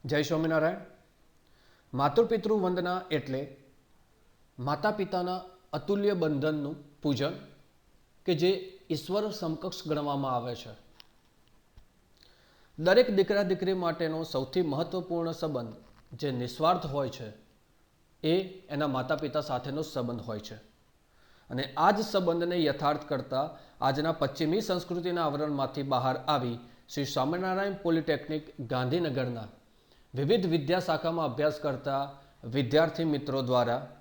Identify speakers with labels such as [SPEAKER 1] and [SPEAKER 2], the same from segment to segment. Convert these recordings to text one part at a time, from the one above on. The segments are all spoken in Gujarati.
[SPEAKER 1] જય સ્વામિનારાયણ. માતૃપિતૃ વંદના એટલે માતા પિતાના અતુલ્ય બંધનનું પૂજન કે જે ઈશ્વર સમકક્ષ ગણવામાં આવે છે. દરેક દીકરા દીકરી માટેનો સૌથી મહત્વપૂર્ણ સંબંધ જે નિસ્વાર્થ હોય છે એ એના માતા પિતા સાથેનો સંબંધ હોય છે. અને આ જ સંબંધને યથાર્થ કરતા આજના પશ્ચિમી સંસ્કૃતિના આવરણમાંથી બહાર આવી શ્રી સ્વામિનારાયણ પોલિટેકનિક ગાંધીનગરના વિવિધ વિદ્યા શાખામાં અભ્યાસ કરતા વિદ્યાર્થી મિત્રો દ્વારા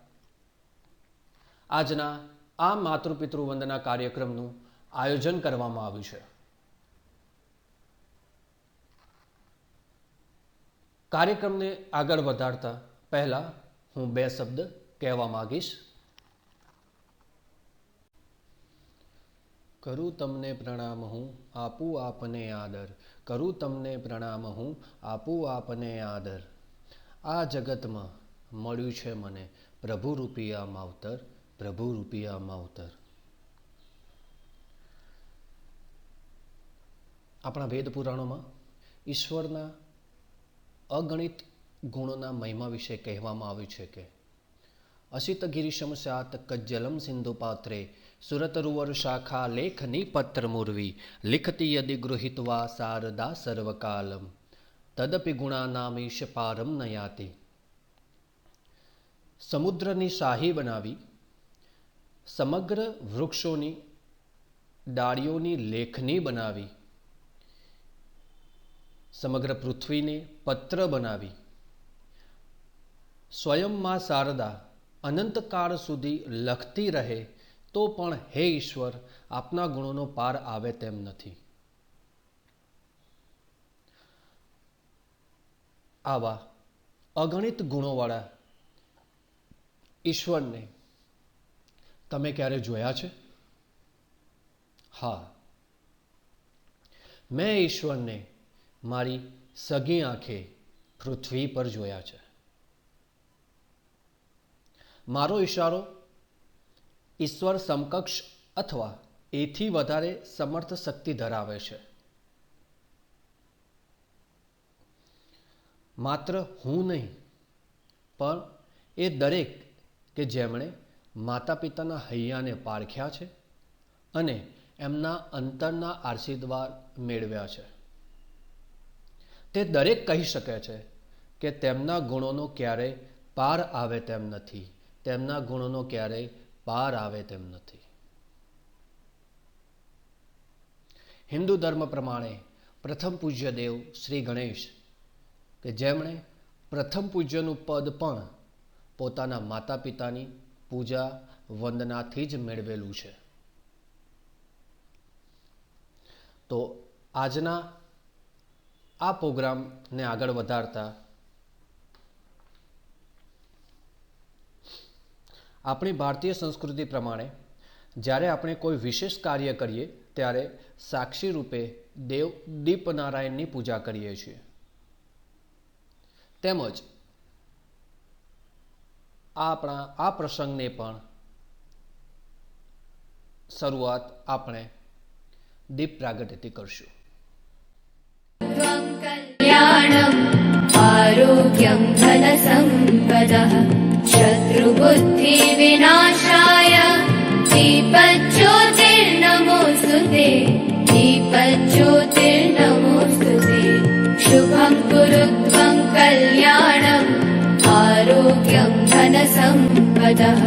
[SPEAKER 1] આજના આ માતૃપિતૃ વંદના કાર્યક્રમનું આયોજન કરવામાં આવ્યું છે. કાર્યક્રમને આગળ વધારતા પહેલા હું બે શબ્દ કહેવા માંગીશ. કરું તમને પ્રણામ હું આપું આપને આદર, કરું તમને પ્રણામ હું આપું આપને આદર. આ જગતમાં મળ્યું છે મને પ્રભુ રૂપિયા માવતર, પ્રભુ રૂપિયા માવતર. આપણા વેદ પુરાણોમાં ઈશ્વરના અગણિત ગુણોના મહિમા વિશે કહેવામાં આવ્યું છે કે અસિત ગિરીશમ સાત કજ્જલમ સિંધુ પાત્રે સુરતરુવર શાખા લેખની પત્ર મુરવી લિખતી યદિ ગૃહિત્વા શારદા સર્વકાલમ તદપિ ગુણાનામીશ પારમ નયાતિ. સમુદ્રની શાહી બનાવી સમગ્ર વૃક્ષોની ડાળીઓની લેખની બનાવી સમગ્ર પૃથ્વીને પત્ર બનાવી સ્વયંમાં શારદા અનંતકાળ સુધી લખતી રહે તો પણ હે ઈશ્વર આપના ગુણોનો પાર આવે તેમ નથી. આવા અગણિત ગુણોવાળા ઈશ્વરને તમે ક્યારે જોયા છે? હા, મેં ઈશ્વરને મારી સગી આંખે પૃથ્વી પર જોયા છે. મારો ઈશારો ઈશ્વર સમકક્ષ અથવા એથી વધારે સમર્થ શક્તિ ધરાવે છે. માત્ર હું નહીં પણ એ દરેક કે જેમણે માતા પિતાના હૈયાને પારખ્યા છે અને એમના અંતરના આશીર્વાદ મેળવ્યા છે તે દરેક કહી શકે છે કે તેમના ગુણોનો ક્યારેય પાર આવે તેમ નથી, તેમના ગુણોનો ક્યારેય પાર આવે તેમ નથી. હિન્દુ ધર્મ પ્રમાણે પ્રથમ પૂજ્ય દેવ શ્રી ગણેશ કે જેમણે પ્રથમ પૂજ્યનું પદ પણ પોતાના માતા પિતાની પૂજા વંદનાથી જ મેળવેલું છે. તો આજના આ પ્રોગ્રામને આગળ વધારતા આપણી ભારતીય સંસ્કૃતિ પ્રમાણે જ્યારે આપણે કોઈ વિશેષ કાર્ય કરીએ ત્યારે સાક્ષી રૂપે દેવ દીપનારાયણની પૂજા કરીએ છીએ. તેમજ આપણા આ પ્રસંગને પણ શરૂઆત આપણે દીપ પ્રાગટ્યથી કરશું.
[SPEAKER 2] आरोग्यं धनसम्पदः शत्रुबुद्धिविनाशाय दीपज्योतिर्नमोऽस्तुते, दीपज्योतिर्नमोऽस्तुते. शुभं कुरु त्वं कल्याणम् आरोग्यं धनसम्पदः,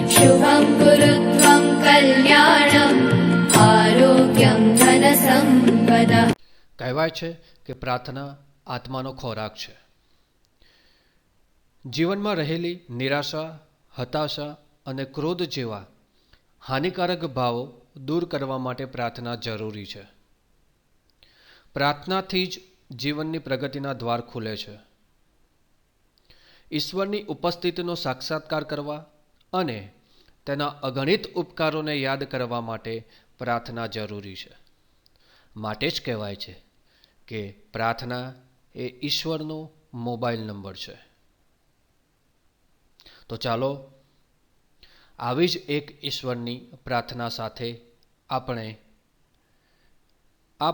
[SPEAKER 2] शुभं कुरु त्वं कल्याणम् आरोग्यं धनसम्पदः.
[SPEAKER 1] કહેવાય છે કે પ્રાર્થના આત્માનો ખોરાક છે. જીવનમાં રહેલી નિરાશા, હતાશા અને ક્રોધ જેવા હાનિકારક ભાવો દૂર કરવા માટે પ્રાર્થના જરૂરી છે. પ્રાર્થનાથી જ જીવનની પ્રગતિના દ્વાર ખુલે છે. ઈશ્વરની ઉપસ્થિતિનો સાક્ષાત્કાર કરવા અને તેના અગણિત ઉપકારોને યાદ કરવા માટે પ્રાર્થના જરૂરી છે. માટે જ કહેવાય છે કે પ્રાર્થના એ ઈશ્વરનો મોબાઈલ નંબર છે. તો ચાલો આવી જ એક ઈશ્વરની પ્રાર્થના સાથે આપણે આ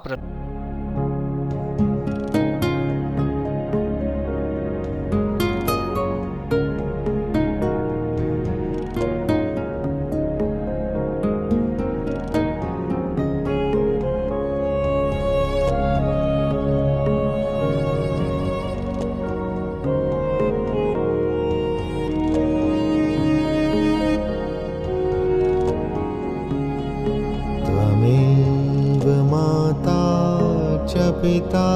[SPEAKER 3] पिता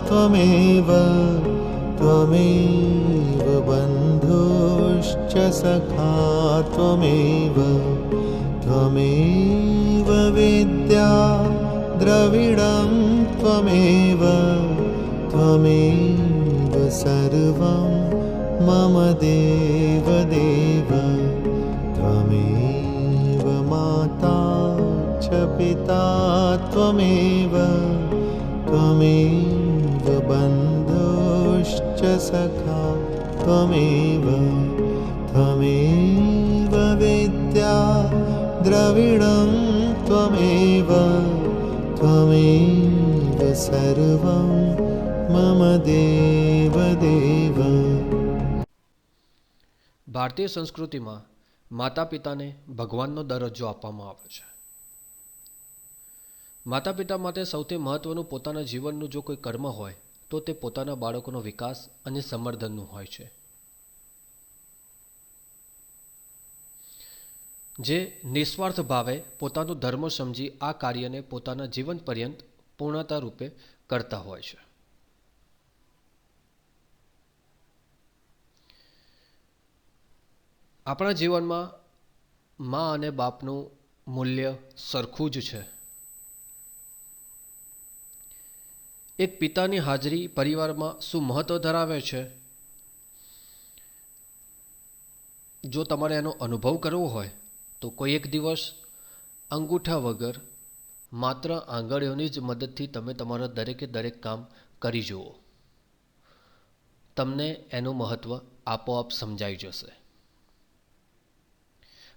[SPEAKER 3] त्वमेव त्वमेव बन्धुश्च सखा त्वमेव त्वमेव विद्या द्रविडं त्वमेव त्वमेव सर्वं मम देवदेव त्वमेव माता च पिता त्वमेव त्वमेव बन्धुश्च सखा त्वमेव त्वमेव विद्या द्रविडं त्वमेव त्वमेव सर्वं मम देवदेव।
[SPEAKER 1] ભારતીય સંસ્કૃતિમાં માતા પિતાને ભગવાનનો દરજ્જો આપવામાં આવે છે. માતા પિતા માટે સૌથી મહત્વનું પોતાના જીવનનું જો કોઈ કર્મ હોય તો તે પોતાના બાળકોનો વિકાસ અને સંવર્ધનનું હોય છે. જે નિસ્વાર્થ ભાવે પોતાનો ધર્મ સમજી આ કાર્યને પોતાના જીવન પર્યંત પૂર્ણતા રૂપે કરતા હોય છે. આપણા જીવનમાં મા અને બાપનું મૂલ્ય સરખું જ છે. એક પિતાની હાજરી પરિવારમાં શું મહત્વ ધરાવે છે, જો તમારે એનો અનુભવ કરવો હોય તો કોઈ એક દિવસ અંગૂઠા વગર માત્ર આંગળીઓની જ મદદથી તમે તમારા દરેકે દરેક કામ કરી જુઓ. તમને એનું મહત્વ આપોઆપ સમજાઈ જશે.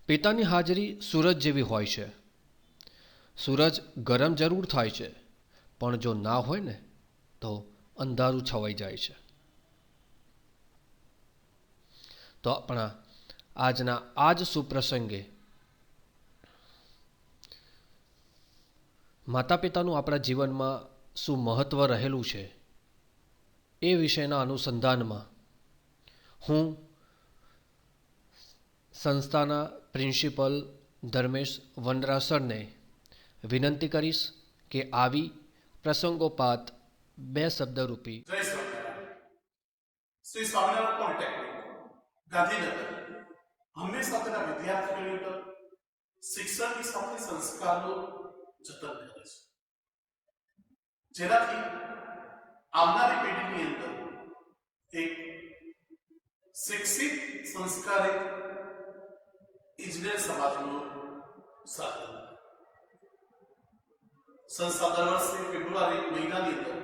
[SPEAKER 1] પિતાની હાજરી સૂરજ જેવી હોય છે. સૂરજ ગરમ જરૂર થાય છે, પણ જો ના હોય ને તો અંધારું છવાઈ જાય છે. તો આપણા આજના આ જ સુપ્રસંગે માતા પિતાનું આપણા જીવનમાં શું મહત્વ રહેલું છે એ વિષયના અનુસંધાનમાં હું સંસ્થાના પ્રિન્સિપલ ધર્મેશ વનરાસરને વિનંતી કરીશ કે આવી પ્રસંગોપાત 2 શબ્દરૂપી
[SPEAKER 4] જય સ્વામિનારાયણ. શ્રી સ્વામિનારાયણ પોલિટેકનિક ગાંધીનગર હંમેશા તેના વિદ્યાર્થીઓની અંદર શિક્ષણની સાથે સંસ્કારનું જતન કરે છે, જેનાથી આવનારી પેઢીની અંદર એક શિક્ષિત સંસ્કારિત ઇજનેર સમાજનું સાધન. સંસ્થા દર વર્ષે ફેબ્રુઆરી મહિનાની અંદર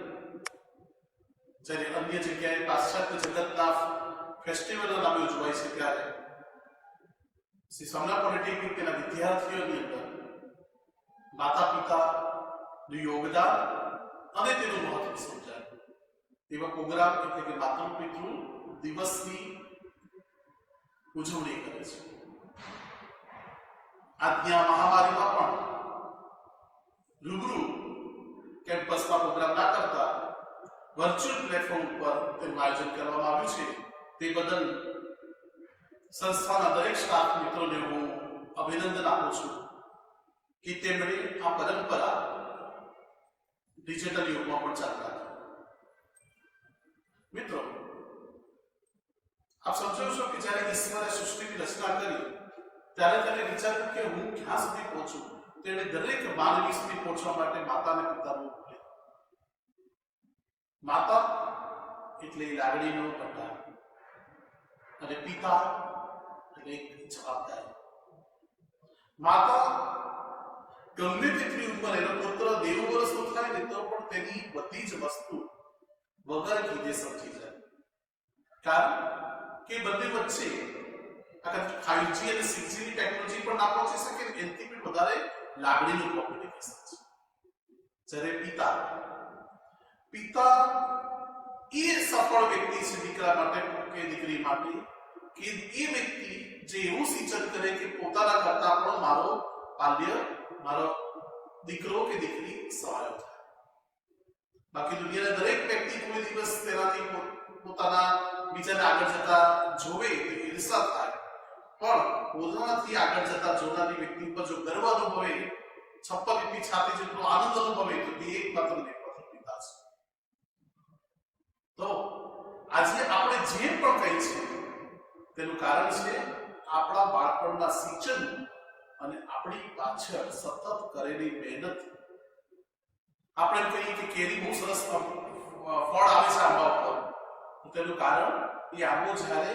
[SPEAKER 4] જ્યારે અન્ય જગ્યાએ પાશ્ચાત્ય જગતના ફેસ્ટિવલના નામે ઉજવાય છે, ત્યારે શ્રી સ્વામિનારાયણ પોલિટેકનિક તેના વિદ્યાર્થીઓની અંદર માતા પિતાનું યોગદાન અને તેનું મહત્વ સમજાય એવા પ્રોગ્રામ એટલે કે માતૃપિતૃ દિવસની ઉજવણી કરે છે. આજની આ મહામારીમાં પણ રૂબરૂ કેમ્પસમાં પ્રોગ્રામ ના કરતા વર્ચ્યુઅલ પ્લેટફોર્મ ઉપર તેનું આયોજન કરવામાં આવ્યું છે. તે બદલ સંસ્થાના દરેક સ્ટાફ મિત્રોને હું અભિનંદન આપું છું કે તેમણે આ પરંપરા ડિજિટલ યુગમાં પણ ચાલુ રાખી. મિત્રો, આપ સમજો છો કે જ્યારે ઈશ્વરે સૃષ્ટિની રચના કરી ત્યારે તેને વિચાર્યું કે હું ક્યાં સુધી પહોંચું. તેણે દરેક માનવી સુધી પહોંચવા માટે માતા અને પિતાનું ઉપયોગ. માતા એટલે લાગણીનો પ્રકાર અને પિતા એટલે જવાબદારી. માતા ગમે તેટલી ઉંમર એનો પુત્ર 90 વર્ષનો થાય ને તો પણ તેની બધી જ વસ્તુ વગર કીધે સમજી જાય, કારણ કે બંને વચ્ચે અગર 5G અને 6G ની ટેકનોલોજી પણ ના પહોંચી શકે ને એનાથી પણ વધારે લાગણીનું કોમ્યુનિકેશન છે. જ્યારે પિતા એ સફળ વ્યક્તિ છે દીકરા માટે કે દીકરી માટે કે એ વ્યક્તિ જે એવું સિંચન કરે કે પોતાના કરતા પણ મારો બાલ્ય, મારો દીકરો કે દીકરી સહાય થાય. બાકી દુનિયાના દરેક વ્યક્તિ કોઈ દિવસ તેનાથી પોતાના બીજાને આગળ જતા જોવે તો ઈર્ષા થાય, પણ પોતાનાથી આગળ જતા જોનારી વ્યક્તિ ઉપર જો ગર્વ અનુભવે, 56 ઇંચની છાતી જેટલો આનંદ અનુભવે તો તે એકમાત્ર પિતા છે. તો આજે આપણે જે પણ કહી છે તેનું કારણ છે આપણા બાળપણના સિંચન અને આપણી પાછળ સતત કરેલી મહેનત. આપણે કહીએ કે કેરી બહુ સરસ ફળ આવે છે આંબા ઉપર, તો તેનું કારણ એ આંબો જ્યારે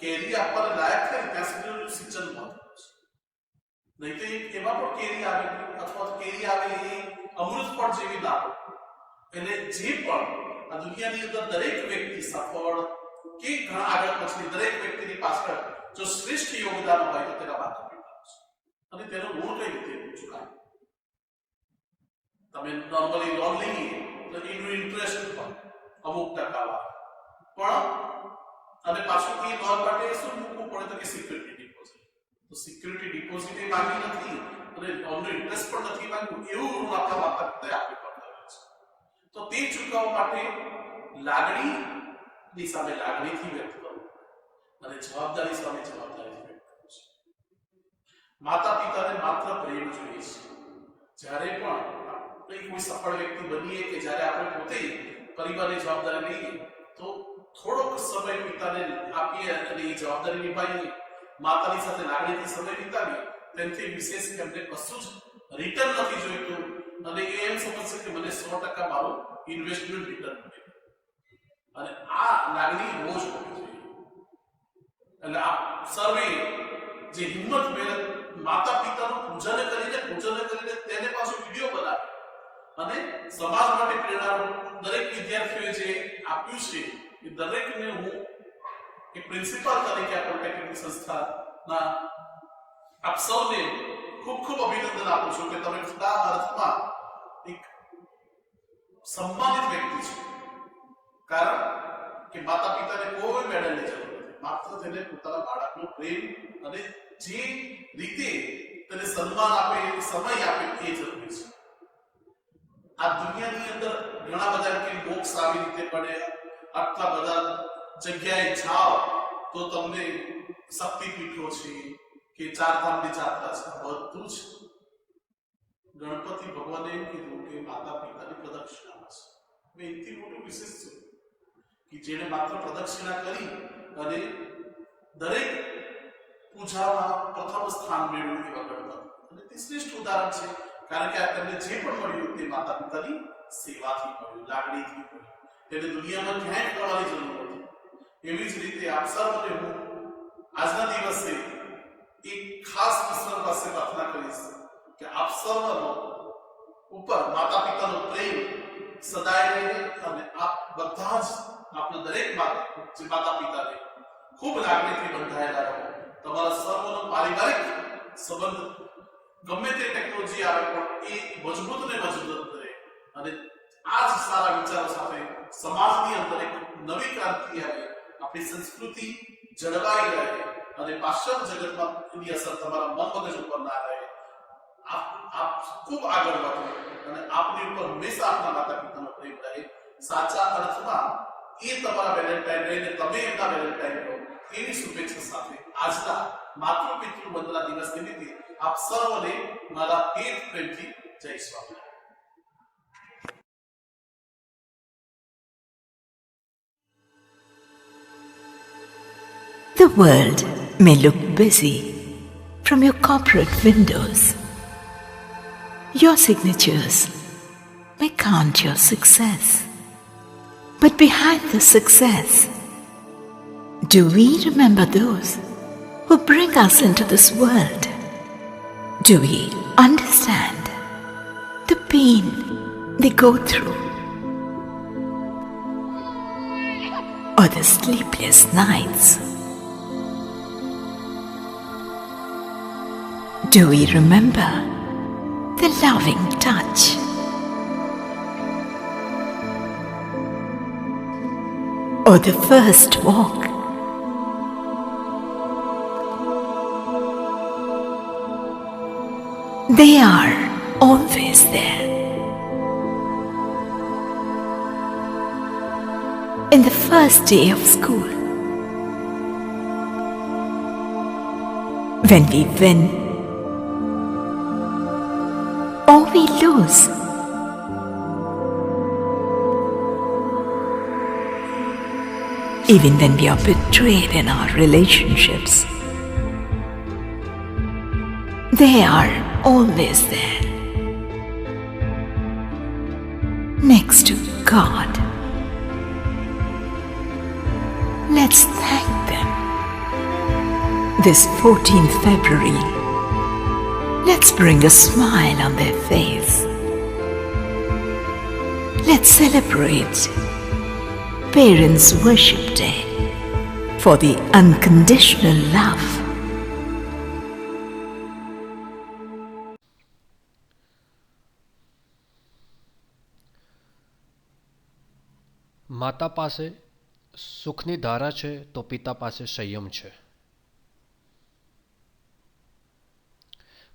[SPEAKER 4] કેરી આપવાને લાયક થાય ત્યાં સુધીનું સિંચન મહત્વનું છે. નહીં તો એમાં પણ કેરી આવે અથવા કેરી આવે એ અમૃત ફળ જેવી ના હોય. એટલે જે પણ આ દુનિયાની અંદર દરેક વ્યક્તિ સફળ કે ઘણા આગળ પછી દરેક વ્યક્તિની પાછળ જો શ્રેષ્ઠ યોગદાન હોય તો તેના માતા પિતા છે. અને તેનો ગુણ કઈ રીતે ચૂકાય? તમે નોર્મલી લોન લઈએ તો એનું ઇન્ટરેસ્ટ હોય અમુક ટકા, પણ અને પાછું એ લોન માટે શું મૂકવું પડે તો કે સિક્યુરિટી ડિપોઝિટ. તો સિક્યુરિટી ડિપોઝિટ એ માંગી નથી અને લોનનો ઇન્ટરેસ્ટ પણ નથી માંગ્યું, એવું ઋણ આપણા માતા પિતાએ આપવું પડે છે. તો તે ચૂકવવા માટે લાગણીની સામે લાગણીથી વ્યક્ત કરવું અને જવાબદારી સામે જવાબદારીથી વ્યક્ત કરવું છે. માતા પિતાને માત્ર પ્રેમ જોઈએ છે. જ્યારે પણ કોઈ સફળ વ્યક્તિ બનીએ કે જ્યારે આપણે પોતે પરિવારની જવાબદારી લઈએ તો થોડોક સમય પિતાને આપીએ અને એ જવાબદારી નિભાવીએ, માતાની સાથે લાગણીથી સમય વિતાવીએ, તેનાથી વિશેષ એમને કશું જ રિટર્ન નથી જોઈતું અને એ એમ સમજશે કે મને 100% મારું ઇન્વેસ્ટમેન્ટ રિટર્ન મળે. અને આ લાગણી રોજ હોવી જોઈએ. એટલે આ સર્વે જે હિંમત મેળે માતા પિતાનું પૂજન કરીને તેને પાછો વિડીયો બનાવે અને સમાજ માટે પ્રેરણા દરેક વિદ્યાર્થીઓએ જે આપ્યું છે એ દરેકને હું એક પ્રિન્સિપાલ તરીકે આ પોલિટેકનિક સંસ્થાના આપ સૌને ખૂબ ખૂબ અભિનંદન આપું છું કે તમે ખરા અર્થમાં એક સન્માનિત વ્યક્તિ છો. કારણ કે માતા પિતાને કોઈ મેડલની જરૂર નથી, માત્ર તેને પોતાના બાળકનો પ્રેમ અને જે રીતે તેને સન્માન આપે, સમય આપે એ જરૂરી છે. આ દુનિયાની અંદર ઘણા બધા કે મોક્ષ આવી રીતે પડે, આટલા બધા જગ્યાએ જાઓ તો તમને શક્તિપીઠો છે કે ચારધામની જાત્રા છે, બધું જ ગણપતિ ભગવાને એમ કીધું કે માતા પિતાની પ્રદક્ષિણામાં છે. એથી મોટું વિશેષ છે કે જેને માત્ર પ્રદક્ષિણા કરી અને દરેક પૂજામાં પ્રથમ સ્થાન મેળવ્યું એવા ગણપતિ. અને તે શ્રેષ્ઠ ઉદાહરણ છે, કારણ કે આ તેમને જે પણ મળ્યું તે માતા પિતાની સેવાથી મળ્યું, લાગણીથી મળ્યું. તેને દુનિયામાં ક્યાંય કરવાની જરૂર નથી. એવી જ રીતે આપ સર્વને હું આજના દિવસે એક ખાસ ઈશ્વર પાસે પ્રાર્થના કરીશ કે આપ સર્વનો ઉપર માતા પિતાનો પ્રેમ સદાય રહે અને આપ બધા જ આપના દરેક માતા પિતાને ખૂબ લાગણીથી બંધાયેલા રહો. તમારા સર્વનો પારિવારિક સંબંધ ગમે તે ટેકનોલોજી આવે પણ એ મજબૂત ને મજબૂત રહે અને આ જ સારા વિચારો સાથે સમાજની અંદર એક નવી ક્રાંતિ આવે, આપણી સંસ્કૃતિ જળવાઈ રહે અને પાશ્ચાત્ય જગતમાં એની અસર તમારા મન મગજ ઉપર ના રહે. આપ ખૂબ આગળ વધો અને આપની ઉપર હંમેશા આપના માતા પિતાનો પ્રેમ રહે. સાચા અર્થમાં એ તમારા વેલેન્ટાઇન રહીને તમે એમના વેલેન્ટાઇન રહો, એવી શુભેચ્છા સાથે આજના માતૃ પિતૃ વંદના દિવસ નિમિત્તે આપ સર્વને મારા હેત પ્રેમથી જય Swaminarayan.
[SPEAKER 5] The world may look busy from your corporate windows. Your signatures may count your success. But behind the success, do we remember those who bring us into this world? Do we understand the pain they go through? Or the sleepless nights? Do we remember the loving touch? Or the first walk? They are always there. In the first day of school, when we win or we lose, even when we are betrayed in our relationships. They are always there, next to God. Let's thank them. This 14th February, let's bring a smile on their face. Let's celebrate Parents' Worship Day for the unconditional love.
[SPEAKER 1] માતા પાસે સુખની ધારા છે તો પિતા પાસે સંયમ છે.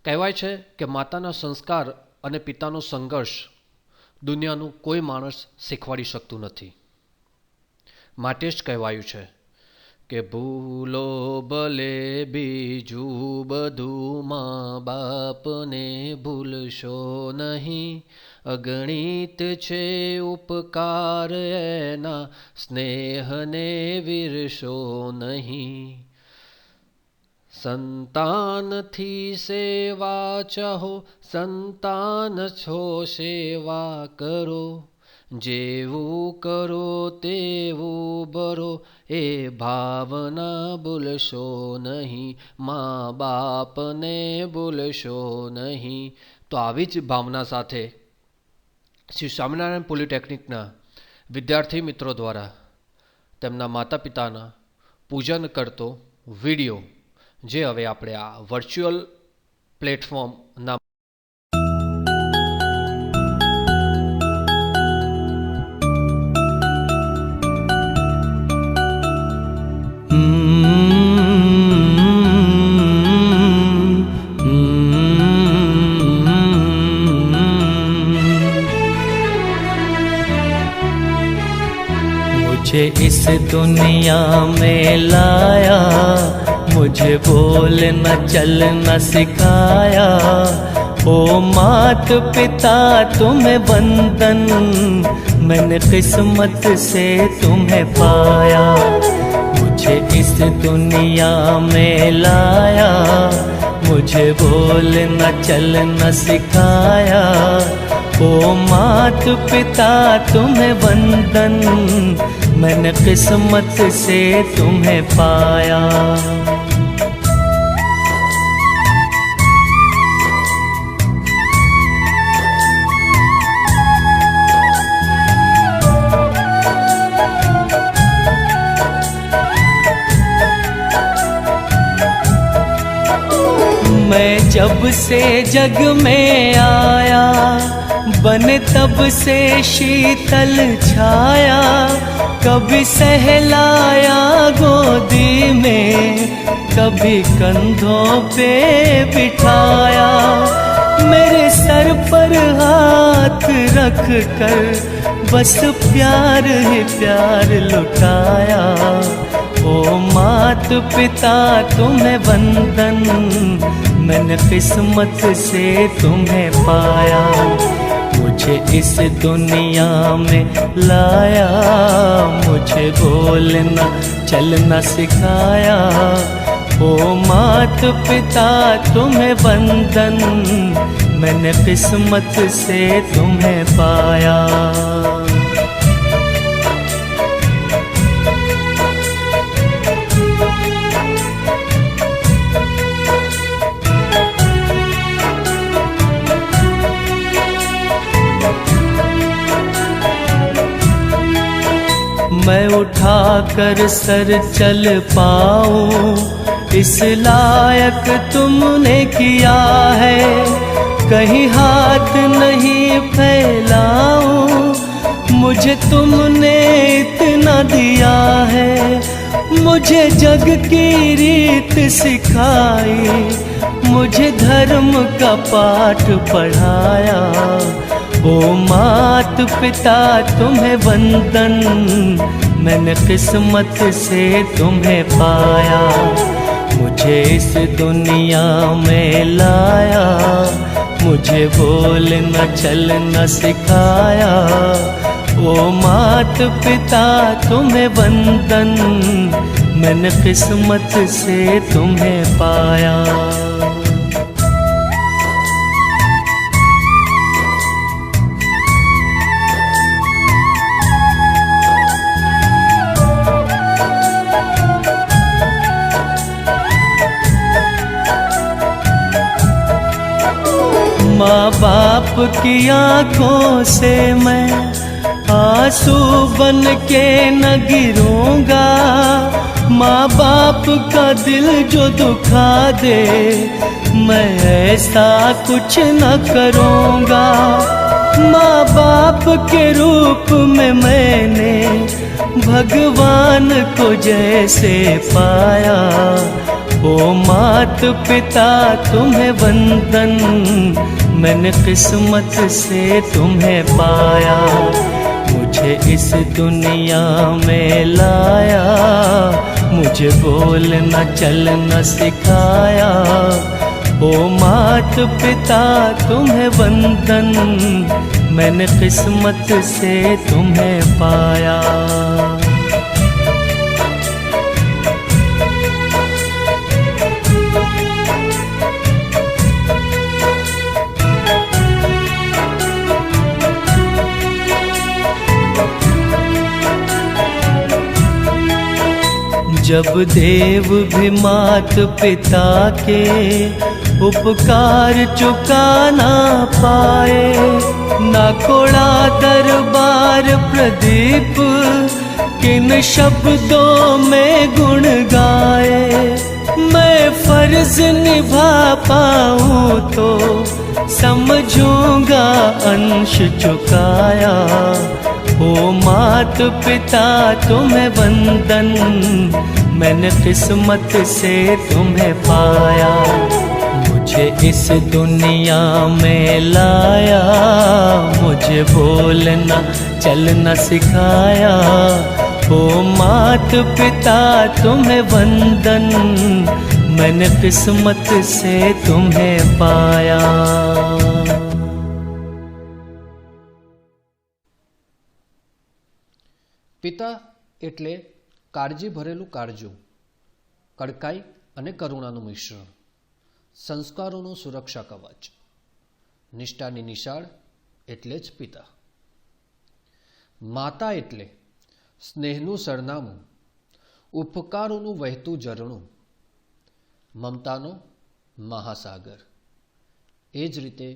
[SPEAKER 1] કહેવાય છે કે માતાના સંસ્કાર અને પિતાનો સંઘર્ષ દુનિયાનું કોઈ માણસ શીખવાડી શકતું નથી. માટે જ કહેવાયું છે કે ભૂલો ભલે બીજું બધું મા બાપને ભૂલશો નહીં, અગણિત છે ઉપકાર એના, સ્નેહને વિરશો નહીં. સંતાનથી સેવા ચાહો, સંતાન છો સેવા કરો, જેવું કરો તેવું ભરો, એ ભાવના ભૂલશો નહીં, મા બાપને ભૂલશો નહીં. તો આવી જ ભાવના સાથે શ્રી સ્વામિનારાયણ પોલિટેકનિકના વિદ્યાર્થી મિત્રો દ્વારા તેમના માતા પિતાના પૂજન કરતો વિડીયો, જે હવે આપણે આ વર્ચ્યુઅલ પ્લેટફોર્મના
[SPEAKER 6] मुझे इस दुनिया में लाया, मुझे बोलना चलना सिखाया। ओ मात पिता तुम्हें वंदन, मैंने किस्मत से तुम्हें पाया। मुझे इस दुनिया में लाया, मुझे बोलना चलना सिखाया। ओ मात पिता तुम्हें वंदन, मैंने किस्मत से तुम्हें पाया। मैं जब से जग में आया, बने तब से शीतल छाया। कभी सहलाया गोदी में, कभी कंधों पे बिठाया। मेरे सर पर हाथ रख कर बस प्यार ही प्यार लुटाया। ओ मात पिता तुम्हें वंदन, मैंने किस्मत से तुम्हें पाया। मुझे इस दुनिया में लाया, मुझे बोलना चलना सिखाया। ओ मात पिता तुम्हें वंदन, मैंने किस्मत से तुम्हें पाया। मैं उठा कर सर चल पाऊं, इस लायक तुमने किया है। कहीं हाथ नहीं फैलाऊं, मुझे तुमने इतना दिया है। मुझे जग की रीत सिखाई, मुझे धर्म का पाठ पढ़ाया। ओ मात पिता तुम्हें वंदन, मैंने किस्मत से तुम्हें पाया। मुझे इस दुनिया में लाया, मुझे बोलना चलना सिखाया। ओ ओ मात पिता तुम्हें वंदन, मैंने किस्मत से तुम्हें पाया। माँ बाप की आंखों से मैं आंसू बन के न गिरूंगा, माँ बाप का दिल जो दुखा दे मैं ऐसा कुछ न करूंगा। माँ बाप के रूप में मैंने भगवान को जैसे पाया, ओ मात पिता तुम्हें वंदन, मैंने किस्मत से तुम्हें पाया। मुझे इस दुनिया में लाया, मुझे बोलना चलना सिखाया, ओ मात पिता तुम्हें वंदन, मैंने किस्मत से तुम्हें पाया। जब देव भी मात पिता के उपकार चुका ना पाए, ना कोड़ा दरबार प्रदीप किन शब्दों में गुण गाए। मैं फर्ज निभा पाऊँ तो समझूंगा अंश चुकाया, ओ मात पिता तुम्हें वंदन, मैंने किस्मत से तुम्हें पाया। मुझे इस दुनिया में लाया, मुझे बोलना चलना सिखाया, ओ मात पिता तुम्हें वंदन, मैंने किस्मत से तुम्हें पाया।
[SPEAKER 1] પિતા એટલે કાળજી ભરેલું કાળજું, કડકાઈ અને કરુણાનું મિશ્રણ, સંસ્કારોનું સુરક્ષા કવચ, નિષ્ઠાની નિશાળ એટલે જ પિતા. માતા એટલે સ્નેહનું સરનામું, ઉપકારોનું વહેતું ઝરણું, મમતાનો મહાસાગર. એ જ રીતે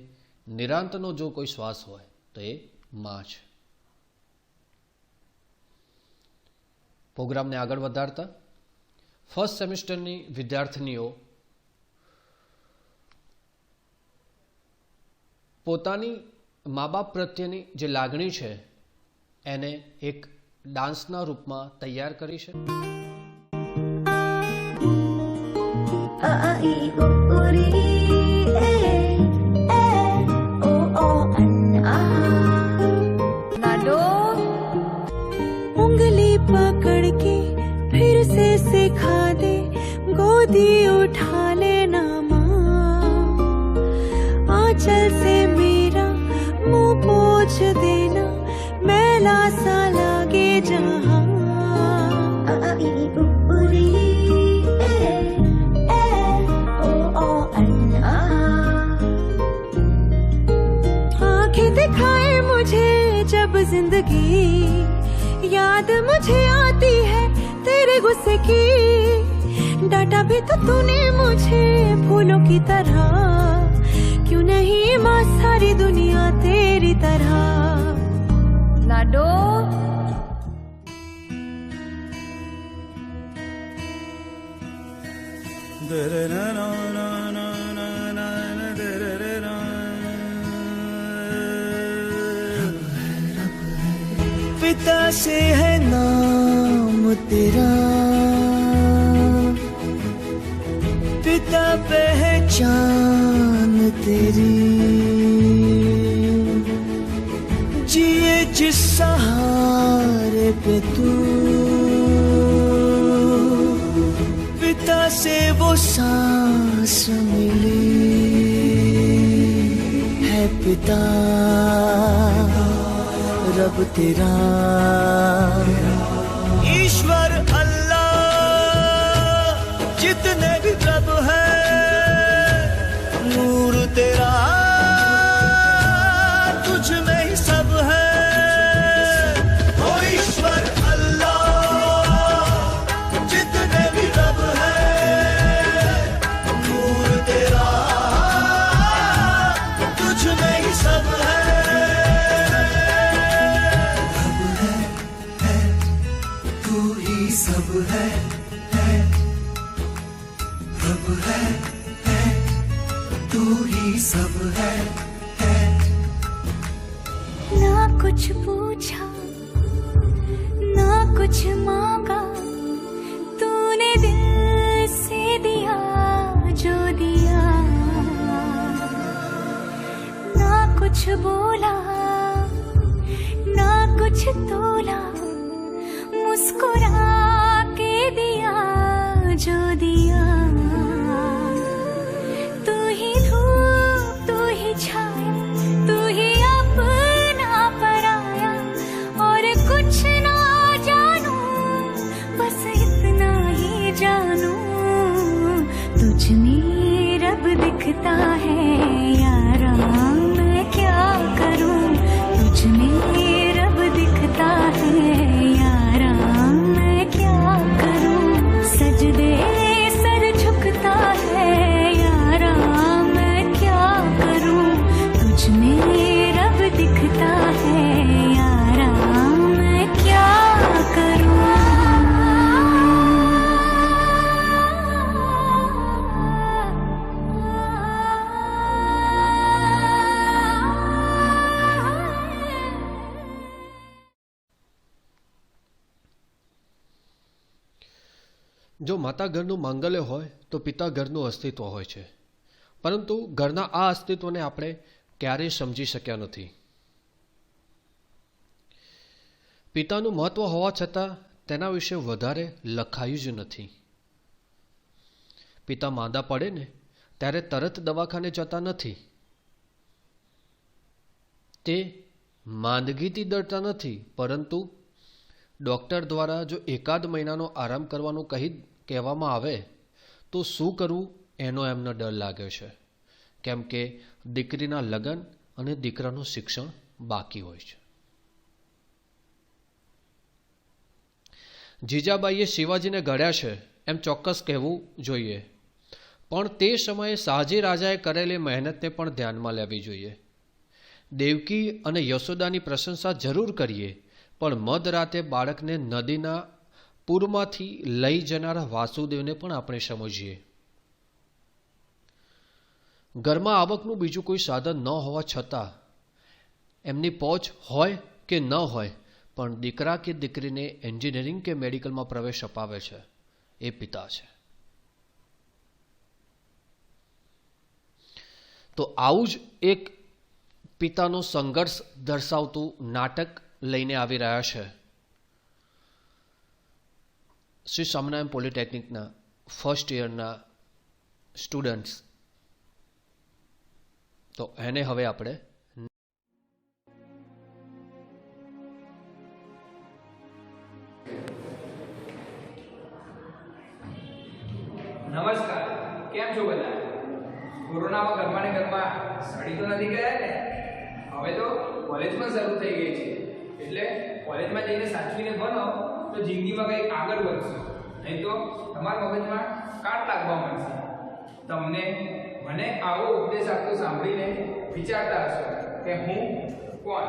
[SPEAKER 1] નિરાંતનો જો કોઈ શ્વાસ હોય તો એ મા છે. પ્રોગ્રામને આગળ વધારતા ફર્સ્ટ સેમિસ્ટરની વિદ્યાર્થીનીઓ પોતાની મા બાપ પ્રત્યેની જે લાગણી છે એને એક ડાન્સના રૂપમાં તૈયાર કરી છે.
[SPEAKER 7] उंगली पकड़ के फिर से सिखा दे, गोदी उठा लेना माँ, आंचल से मेरा मुंह पोंछ देना, मैला सा लागे जहाँ. आंखें दिखाए मुझे जब जिंदगी, याद मुझे आती है तेरे गुस्से की. डांटा भी तो तूने मुझे फूलों की तरह, क्यों नहीं माँ सारी दुनिया तेरी तरह. लाडो
[SPEAKER 6] पिता से है नाम तेरा, पिता पहचान तेरी, जिए जिस सहारे पे तू, पिता से वो सांस मिली है. पिता रब तेरा ईश्वर अल्लाह जितने भी रब है नूर तेरा तुझ में ही सब है ओ ईश्वर अल्लाह जितने भी रब है नूर तेरा तुझ में ही सब है तू ही सब है रब है तू ही सब है
[SPEAKER 7] ना कुछ पूछा ना कुछ मांगा तूने दिल से दिया जो दिया ना कुछ बोला ना कुछ तोला मुस्कुरा के दिया जो दिया तू ही धूप तू ही छाया तू ही अपना पराया और कुछ ना जानू बस इतना ही जानू तुझ में रब दिखता है यारा मैं क्या करूं तुझ में रब दिखता है यारा मैं क्या करूं सजदे सर झुकता है यारा मैं क्या करूं तुझ में रब दिखता है यारा मैं क्या
[SPEAKER 1] જો માતા ઘરનું માંગલ્ય હોય તો પિતા ઘરનું અસ્તિત્વ હોય છે, પરંતુ ઘરના આ અસ્તિત્વને આપણે ક્યારેય સમજી શક્યા નથી. પિતાનું મહત્વ હોવા છતાં તેના વિશે વધારે લખાયું જ નથી. પિતા માંદા પડે ને ત્યારે તરત દવાખાને જતા નથી. તે માંદગીથી ડરતા નથી, પરંતુ ડૉક્ટર દ્વારા જો એકાદ મહિનાનો આરામ કરવાનું કહેવામાં આવે તો શું કરવું એનો એમને ડર લાગે છે, કેમ કે દીકરીના લગ્ન અને દીકરાનું શિક્ષણ બાકી હોય છે. જીજાબાઈએ શિવાજીને ઘડ્યા છે એમ ચોક્કસ કહેવું જોઈએ, પણ તે સમયે શાહજી રાજાએ કરેલી મહેનતને પણ ધ્યાનમાં લેવી જોઈએ. દેવકી અને યશોદાની પ્રશંસા જરૂર કરીએ, પણ મધરાતે બાળકને નદીના પૂરમાંથી લઈ જનારા વાસુદેવને પણ આપણે સમજીએ. ઘરમાં આવકનું બીજું કોઈ સાધન ન હોવા છતાં એમની પહોંચ હોય કે ન હોય પણ દીકરા કે દીકરીને એન્જિનિયરિંગ કે મેડિકલમાં પ્રવેશ અપાવે છે એ પિતા છે. તો આવું જ એક પિતાનો સંઘર્ષ દર્શાવતું નાટક લઈને આવી રહ્યા છે શ્રી સ્વામિનારાયણ પોલિટેકનિકના ફર્સ્ટ યરના સ્ટુડન્ટ્સ. તો એને હવે આપણે
[SPEAKER 8] નમસ્કાર, કેમ છો બધા? કોરોનામાં ઘરમાં ને ઘરમાં સડી તો નથી ગયા ને? હવે તો કોલેજ પણ શરૂ થઈ ગઈ છે, એટલે કોલેજમાં જઈને સાચવીને ભણો તો જિંદગીમાં કંઈક આગળ વધશે, નહીં તો તમારા મગજમાં કાટ લાગવા માંડશે. તમને મને આવો ઉપદેશ આપતો સાંભળીને વિચારતા હશો કે હું કોણ?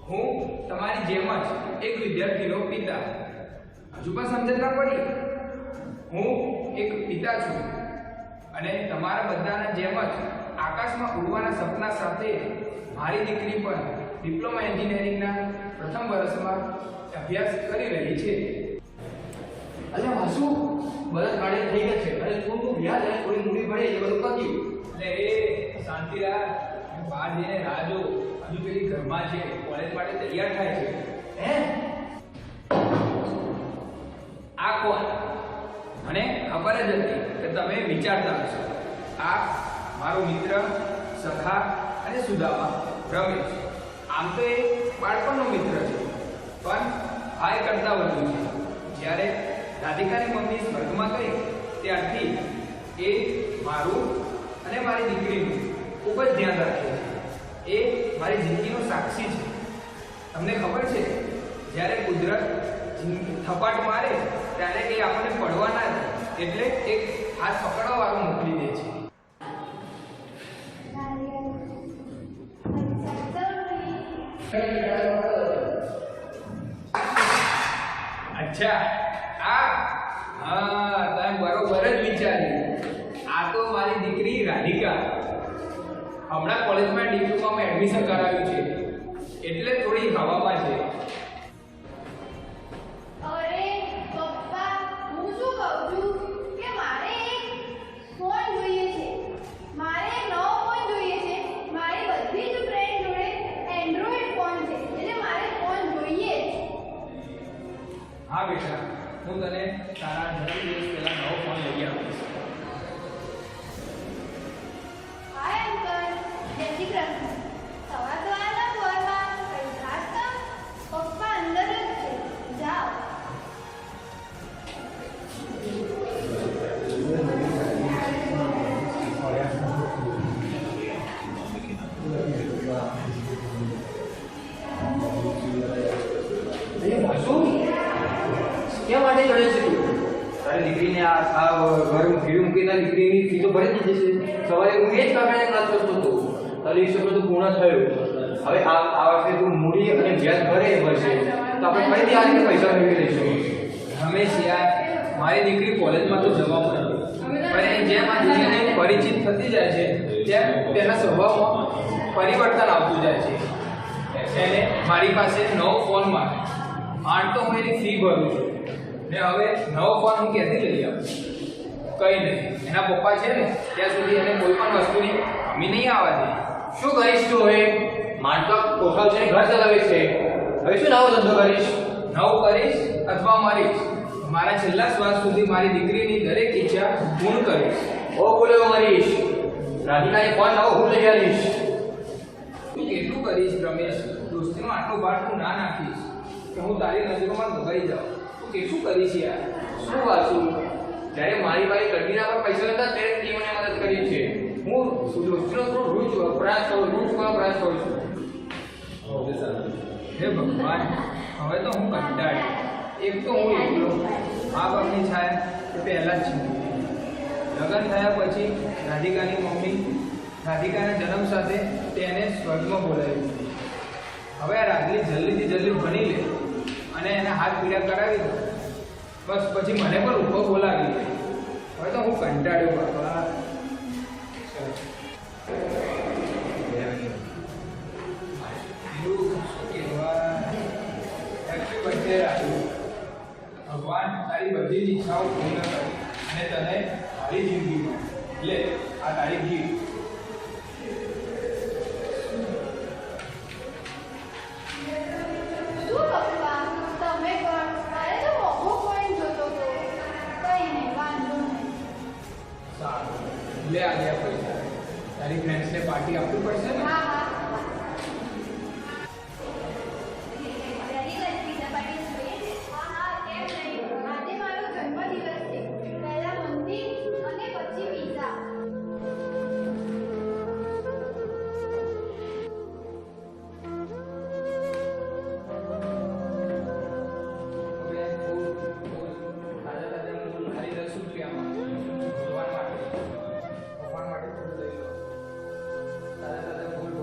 [SPEAKER 8] હું તમારી જેમ જ એક વિદ્યાર્થીનો પિતા. હજુ પણ સમજણ ના પડી? હું એક પિતા છું અને તમારા બધાના જેમ જ આકાશમાં ઉડવાના સપના સાથે મારી દીકરી પણ ડિપ્લોમા એન્જિનિયરિંગના પ્રથમ વર્ષમાં અભ્યાસ કરી રહી છે. અલ્યા વાસુ, બધા ગાડી થઈ ગયા છે અને થોડું વ્યાજ અને થોડી મૂડી ભરે એ બધું કર્યું. એટલે એ શાંતિ રાખ, બહાર જઈને રાહ જો, હજુ પેલી ઘરમાં છે, કોલેજ માટે તૈયાર થાય છે. હે આ કોણ? મને ખબર જ હતી કે તમે વિચારતા હશો. આ મારો મિત્ર, સખા અને સુદામા રમેશ. આમ તો એ બાળપણનો મિત્ર છે, પણ ભાઈ કરતા વધુ છે. જ્યારે રાધિકાની મમ્મી સ્વર્ગમાં ગઈ ત્યારથી એ મારું અને મારી દીકરીનું ખૂબ જ ધ્યાન રાખે છે. એ મારી જિંદગીનો સાક્ષી છે. તમને ખબર છે, જ્યારે કુદરત થપાટ મારે ત્યારે એ આપણને પડવા ના દે, એટલે એક હાથ પકડવા વાળું મોકલી દે છે. અચ્છા, હા, તમે બરોબર જ વિચાર્યું. આ તો મારી દીકરી રાધિકા. હમણાં કોલેજમાં ડિપ્લોમામાં એડમિશન કરાવ્યું છે, એટલે થોડી હવામાં છે.
[SPEAKER 9] અરે પપ્પા, હું શું કહું છું કે મારે એક ફોન જોઈએ છે. મારે નવો ફોન જોઈએ છે. મારી બધી જ ફ્રેન્ડ જોડે એન્ડ્રોઈડ ફોન છે, એટલે મારે ફોન જોઈએ જ.
[SPEAKER 8] હા બેટા, હું તને તારા જન્મદિવસ પહેલા નવો ફોન લઈ આપીશ.
[SPEAKER 9] હાય અંકલ, જય શ્રી કૃષ્ણ. સવાર સવારના ફોનમાં કઈ ખાસ કામ? પપ્પા અંદર જ છે, જાઓ.
[SPEAKER 8] ક્યાં માટે ચડે છે તું? તારી દીકરીને આ ઘર ઘીર મૂકીને દીકરીની ફી તો ભરી દીધી છે. સવારે હું એ જ કારણે ક્લાસ કરતો હતો. તારી ઈચ્છા તો પૂર્ણ થયું. હવે આ વખતે તું મૂડી અને વ્યાજ ભરે ભરશે તો આપણે ફરીથી આ રીતે પૈસા મેળવી લઈશું. રમેશ યાર, મારી દીકરી કોલેજમાં તો જવા મળે, પણ જેમ આ દીકરીને પરિચિત થતી જાય છે તેમ તેના સ્વભાવમાં પરિવર્તન આવતું જાય છે. એને મારી પાસે નવો ફોન માંગે. આઠ તો હું એની ફી ભરું છું ને હવે નવો ફોન હું ક્યાંથી લઈ આવું? કંઈ નહીં, એના પપ્પા છે ને ત્યાં સુધી એને કોઈ પણ વસ્તુની કમી નહીં આવવા દે. શું કરીશ તું હવે? માટલો કોઠાવ છે, ઘર ચલાવે છે. હવે શું નવો ધંધો કરીશ? નવું કરીશ અથવા મરીશ. મારા છેલ્લા શ્વાસ સુધી મારી દીકરીની દરેક ઈચ્છા પૂર્ણ કરીશ. ઓ બોલ્યો મરીશ, રાધિકાને ફોન નવો હું લઈ આવીશ. તું કેટલું કરીશ રમેશ? દોસ્તીનો આટલો ભાર તું ના નાખીશ કે હું તારી નજરોમાં દબાઈ જાઉં. તું કેટલું કરીશ યાર? શું વાંચું? જ્યારે મારી પાસે કલ્ટીના પર પૈસા હતા ત્યારે તે મને મદદ કરી છે. હું દોસ્તીનો થોડો રૂચ વપરાશ કરું છું. હે ભગવાન, હવે તો હું કંટાળી. એક તો હું એકલો, મા બાપની છાયા એ પહેલાં જ છું. લગ્ન થયા પછી રાધિકાની મમ્મી રાધિકાના જન્મ સાથે તેને સ્વર્ગમાં બોલાવી. હવે આ રાધલી જલ્દીથી જલ્દી ભણી લે અને એને હાથ પીડા કરાવી દો, બસ પછી મને પણ ઊભો બોલાવી દે. હવે તો હું કંટાળ્યો બાપા. ભગવાન તારી બધી જ ઈચ્છાઓ પૂર્ણ કરે અને તને તારી જિંદગીમાં લે આ તારી ગીત.
[SPEAKER 9] શું પપ્પા, તમે પણ? મારે તો મોઘો ફોન જોતો હતો. કંઈ નહીં, વાંધો નહીં.
[SPEAKER 8] સારું, લે આ ગયા પૈસા. તારી ફ્રેન્ડ્સને પાર્ટી આપવી પડશે ને?
[SPEAKER 9] હા હા. વેરી નાઇસ પીઝા પાર્ટી જોઈએ છે? હા હા, કેમ નહીં. આજે મારો જન્મદિવસ છે. પહેલા મંદિર અને પછી પીઝા.
[SPEAKER 8] હવે તાજા તાજા મૂળ ખાલી 10 રૂપિયામાં ભગવાન માટે થોડું લઈ લો. તાજા તાજા મૂળ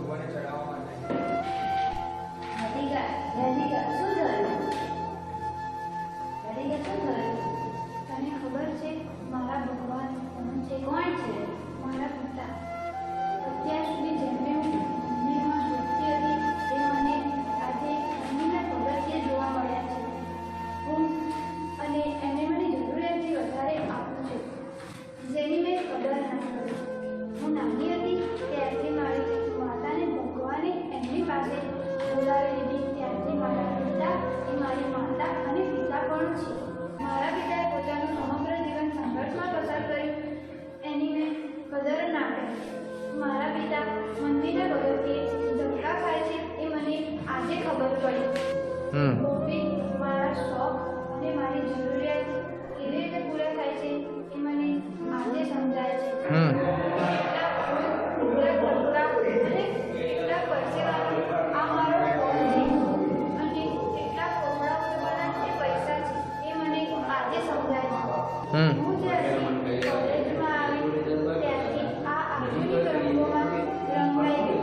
[SPEAKER 9] હું જ્યારથી કોલેજમાં આવી ત્યારથી આ આધુનિક રંગોમાં રંગાઈ ગઈ.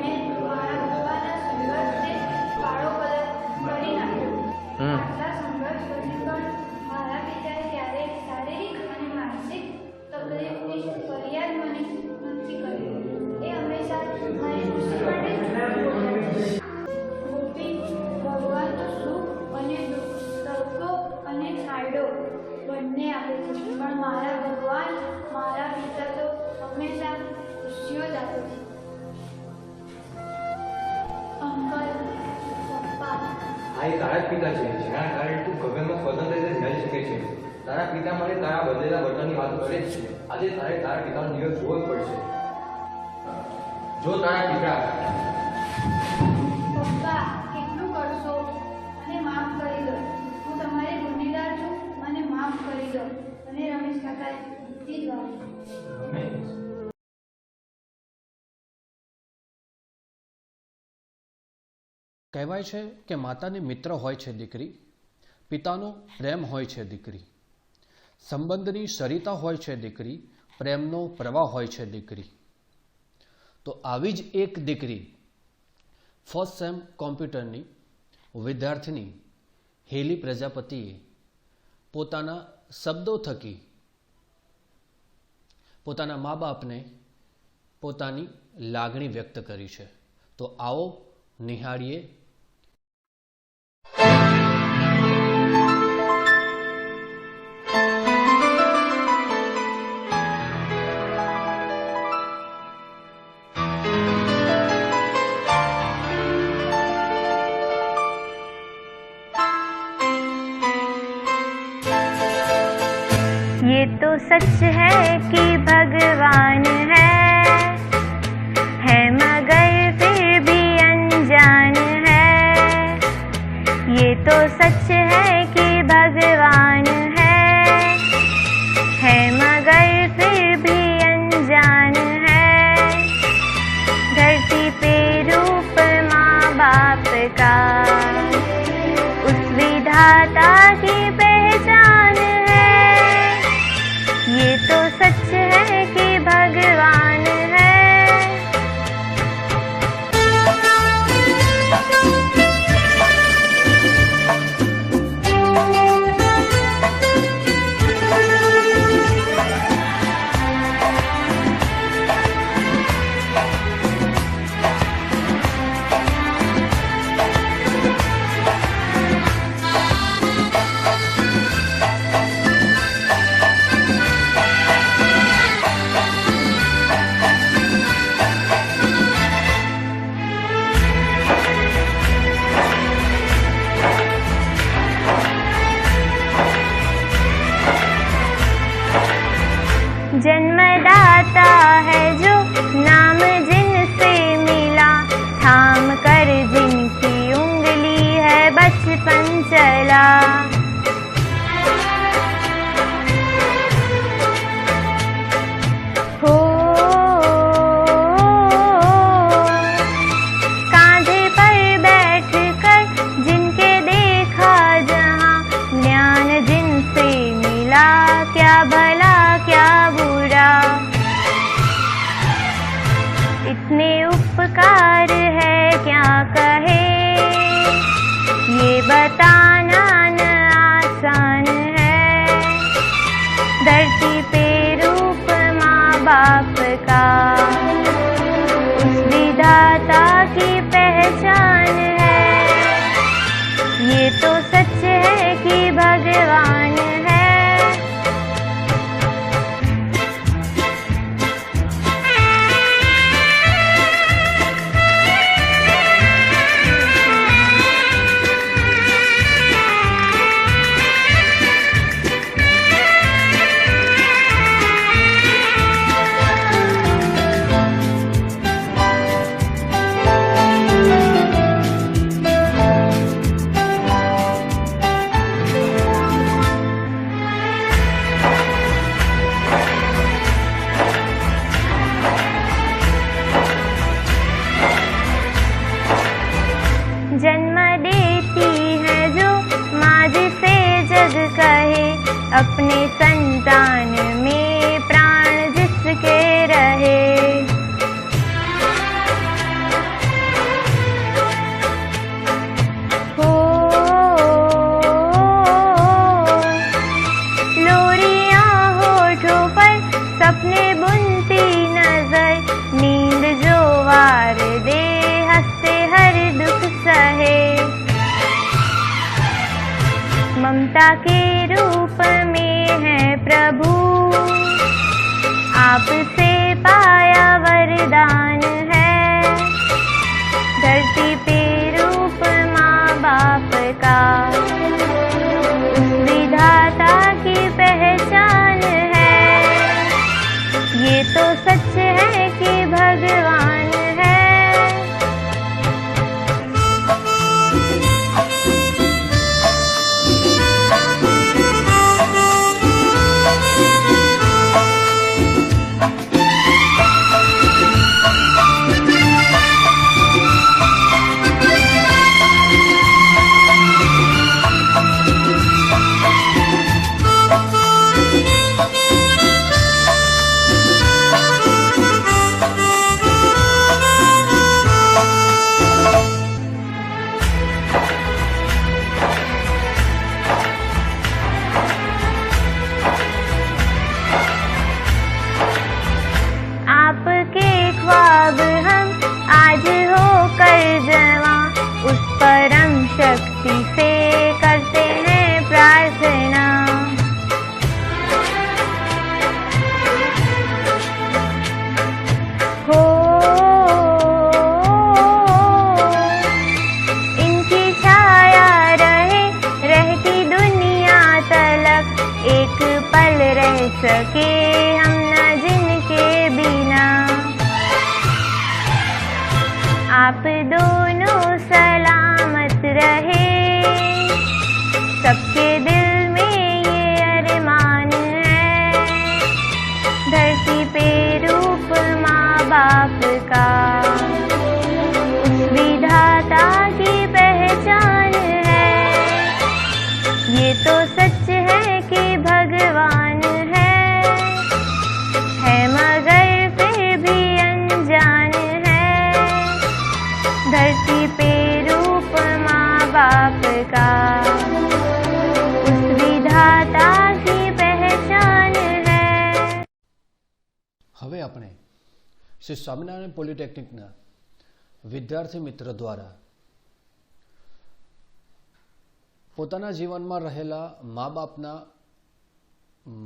[SPEAKER 9] મેં મારા પપ્પાના સંઘર્ષને કાળો કલર કરી નાખ્યો. આટલા સંઘર્ષ પછી પણ મારા પિતાએ ક્યારેય શારીરિક અને માનસિક તકલીફની ફરિયાદ મને નથી કરી. એ હંમેશા મારી ખુશી માટે જ બોલ્યા. ગોપી, ભગવાન તો સુખ અને દુઃખ, તડકો અને છાંયડો બંને આપે છે, પણ મારા ભગવાન, મારા પિતા તો હંમેશા ખુશીઓ જ આપે છે. અંકલ, પપ્પા,
[SPEAKER 8] આ એ તારા જ પિતા છે, જેના કારણે તું ગગનમાં સ્વતંત્ર રીતે જઈ શકે છે. તારા પિતા મને તારા બદલેલા વર્તનની વાત કરે જ છે. આજે તારે તારા પિતાનો દિવસ જોવો જ પડશે. જો તારા પિતા
[SPEAKER 9] પપ્પા, કેટલું કરશો? મને માફ કરી દો. હું તમારી ગુનેગાર છું. મને માફ કરી દો. અને રમેશ કાકા બધી જ વાત.
[SPEAKER 1] કહેવાય છે કે માતાની મિત્ર હોય છે દીકરી, પિતાનો પ્રેમ હોય છે દીકરી, સંબંધની સરિતા હોય છે દીકરી, પ્રેમનો પ્રવાહ હોય છે દીકરી. તો આવી જ એક દીકરી ફર્સ્ટ સેમ કોમ્પ્યુટરની વિદ્યાર્થિની હેલી પ્રજાપતિએ પોતાના શબ્દો થકી પોતાના મા બાપને પોતાની લાગણી વ્યક્ત કરી છે. તો આવો નિહાળીએ
[SPEAKER 7] ये तो सच है कि भगवान है मगर फिर भी अनजान है. ये तो सच है कि भगवान है मगर फिर भी अनजान है. धरती पे रूप माँ बाप का उस विधाता की पहचान है. ये तो सच है कि भगवान है. जन्मदाता है जो नाम जिनसे मिला, थाम कर जिनकी उंगली है बचपन चला. हो कांधे पर बैठ कर जिनके देखा जहां, ज्ञान जिनसे मिला क्या भला क्या बुरा. इतने उपकार है क्या कहे, ये बताना न आसान है. धरती पे रूप माँ बाप का उस विधाता की पहचान है. ये तो सच है कि भगवान है. अपने संतान में प्राण जिसके रहे। हो लोरियां होठों पर सपने बुनती नजर, नींद जो वार दे हंसते हर दुख सहे। ममता के रूप में है प्रभु, आपसे पाया वरदान है। धरती पे रूप माँ बाप का, उस विधाता की पहचान है। ये तो सच है कि भगवान है। आपके ख्वाब हम आज होकर जवां, उस परम शक्ति से करते हैं प्रार्थना। हो इनकी छाया रहे रहती दुनिया तलक, एक पल रह सके हम न जिनके बिना। आप दोनों सलामत रहे, सबके दिल में ये अरमान है। धरती पे रूप माँ बाप का, उस विधाता की पहचान है। ये तो सच है कि भगवान है मगर फिर भी अनजान है। धरती पे रूप माँ बाप का, उस विधाता की पहचान है।
[SPEAKER 1] હવે આપણે શ્રી સ્વામિનારાયણ પોલિટેકનિકના વિદ્યાર્થી મિત્ર દ્વારા પોતાના જીવનમાં રહેલા મા બાપના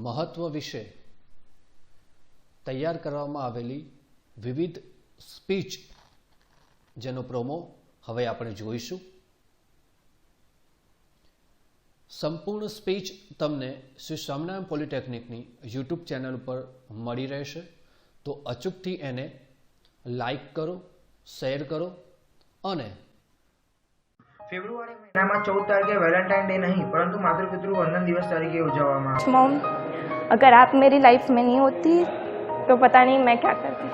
[SPEAKER 1] મહત્વ વિશે તૈયાર કરવામાં આવેલી વિવિધ સ્પીચ, જેનો પ્રોમો હવે આપણે જોઈશું। સંપૂર્ણ સ્પીચ તમને શ્રી સ્વામિનારાયણ પોલિટેકનિકની યુટ્યુબ ચેનલ ઉપર મળી રહેશે, તો અચૂકથી એને લાઈક કરો, શેર કરો અને
[SPEAKER 8] ફેબ્રુઆરી મહિનામાં 14 તારીખે વેલેન્ટાઇન ડે નહીં પરંતુ માતૃપિતૃ વંદન દિવસ તરીકે ઉજવવામાં આવે છે।
[SPEAKER 10] मॉम, अगर आप मेरी लाइफ में नहीं होती तो पता नहीं मैं क्या करती।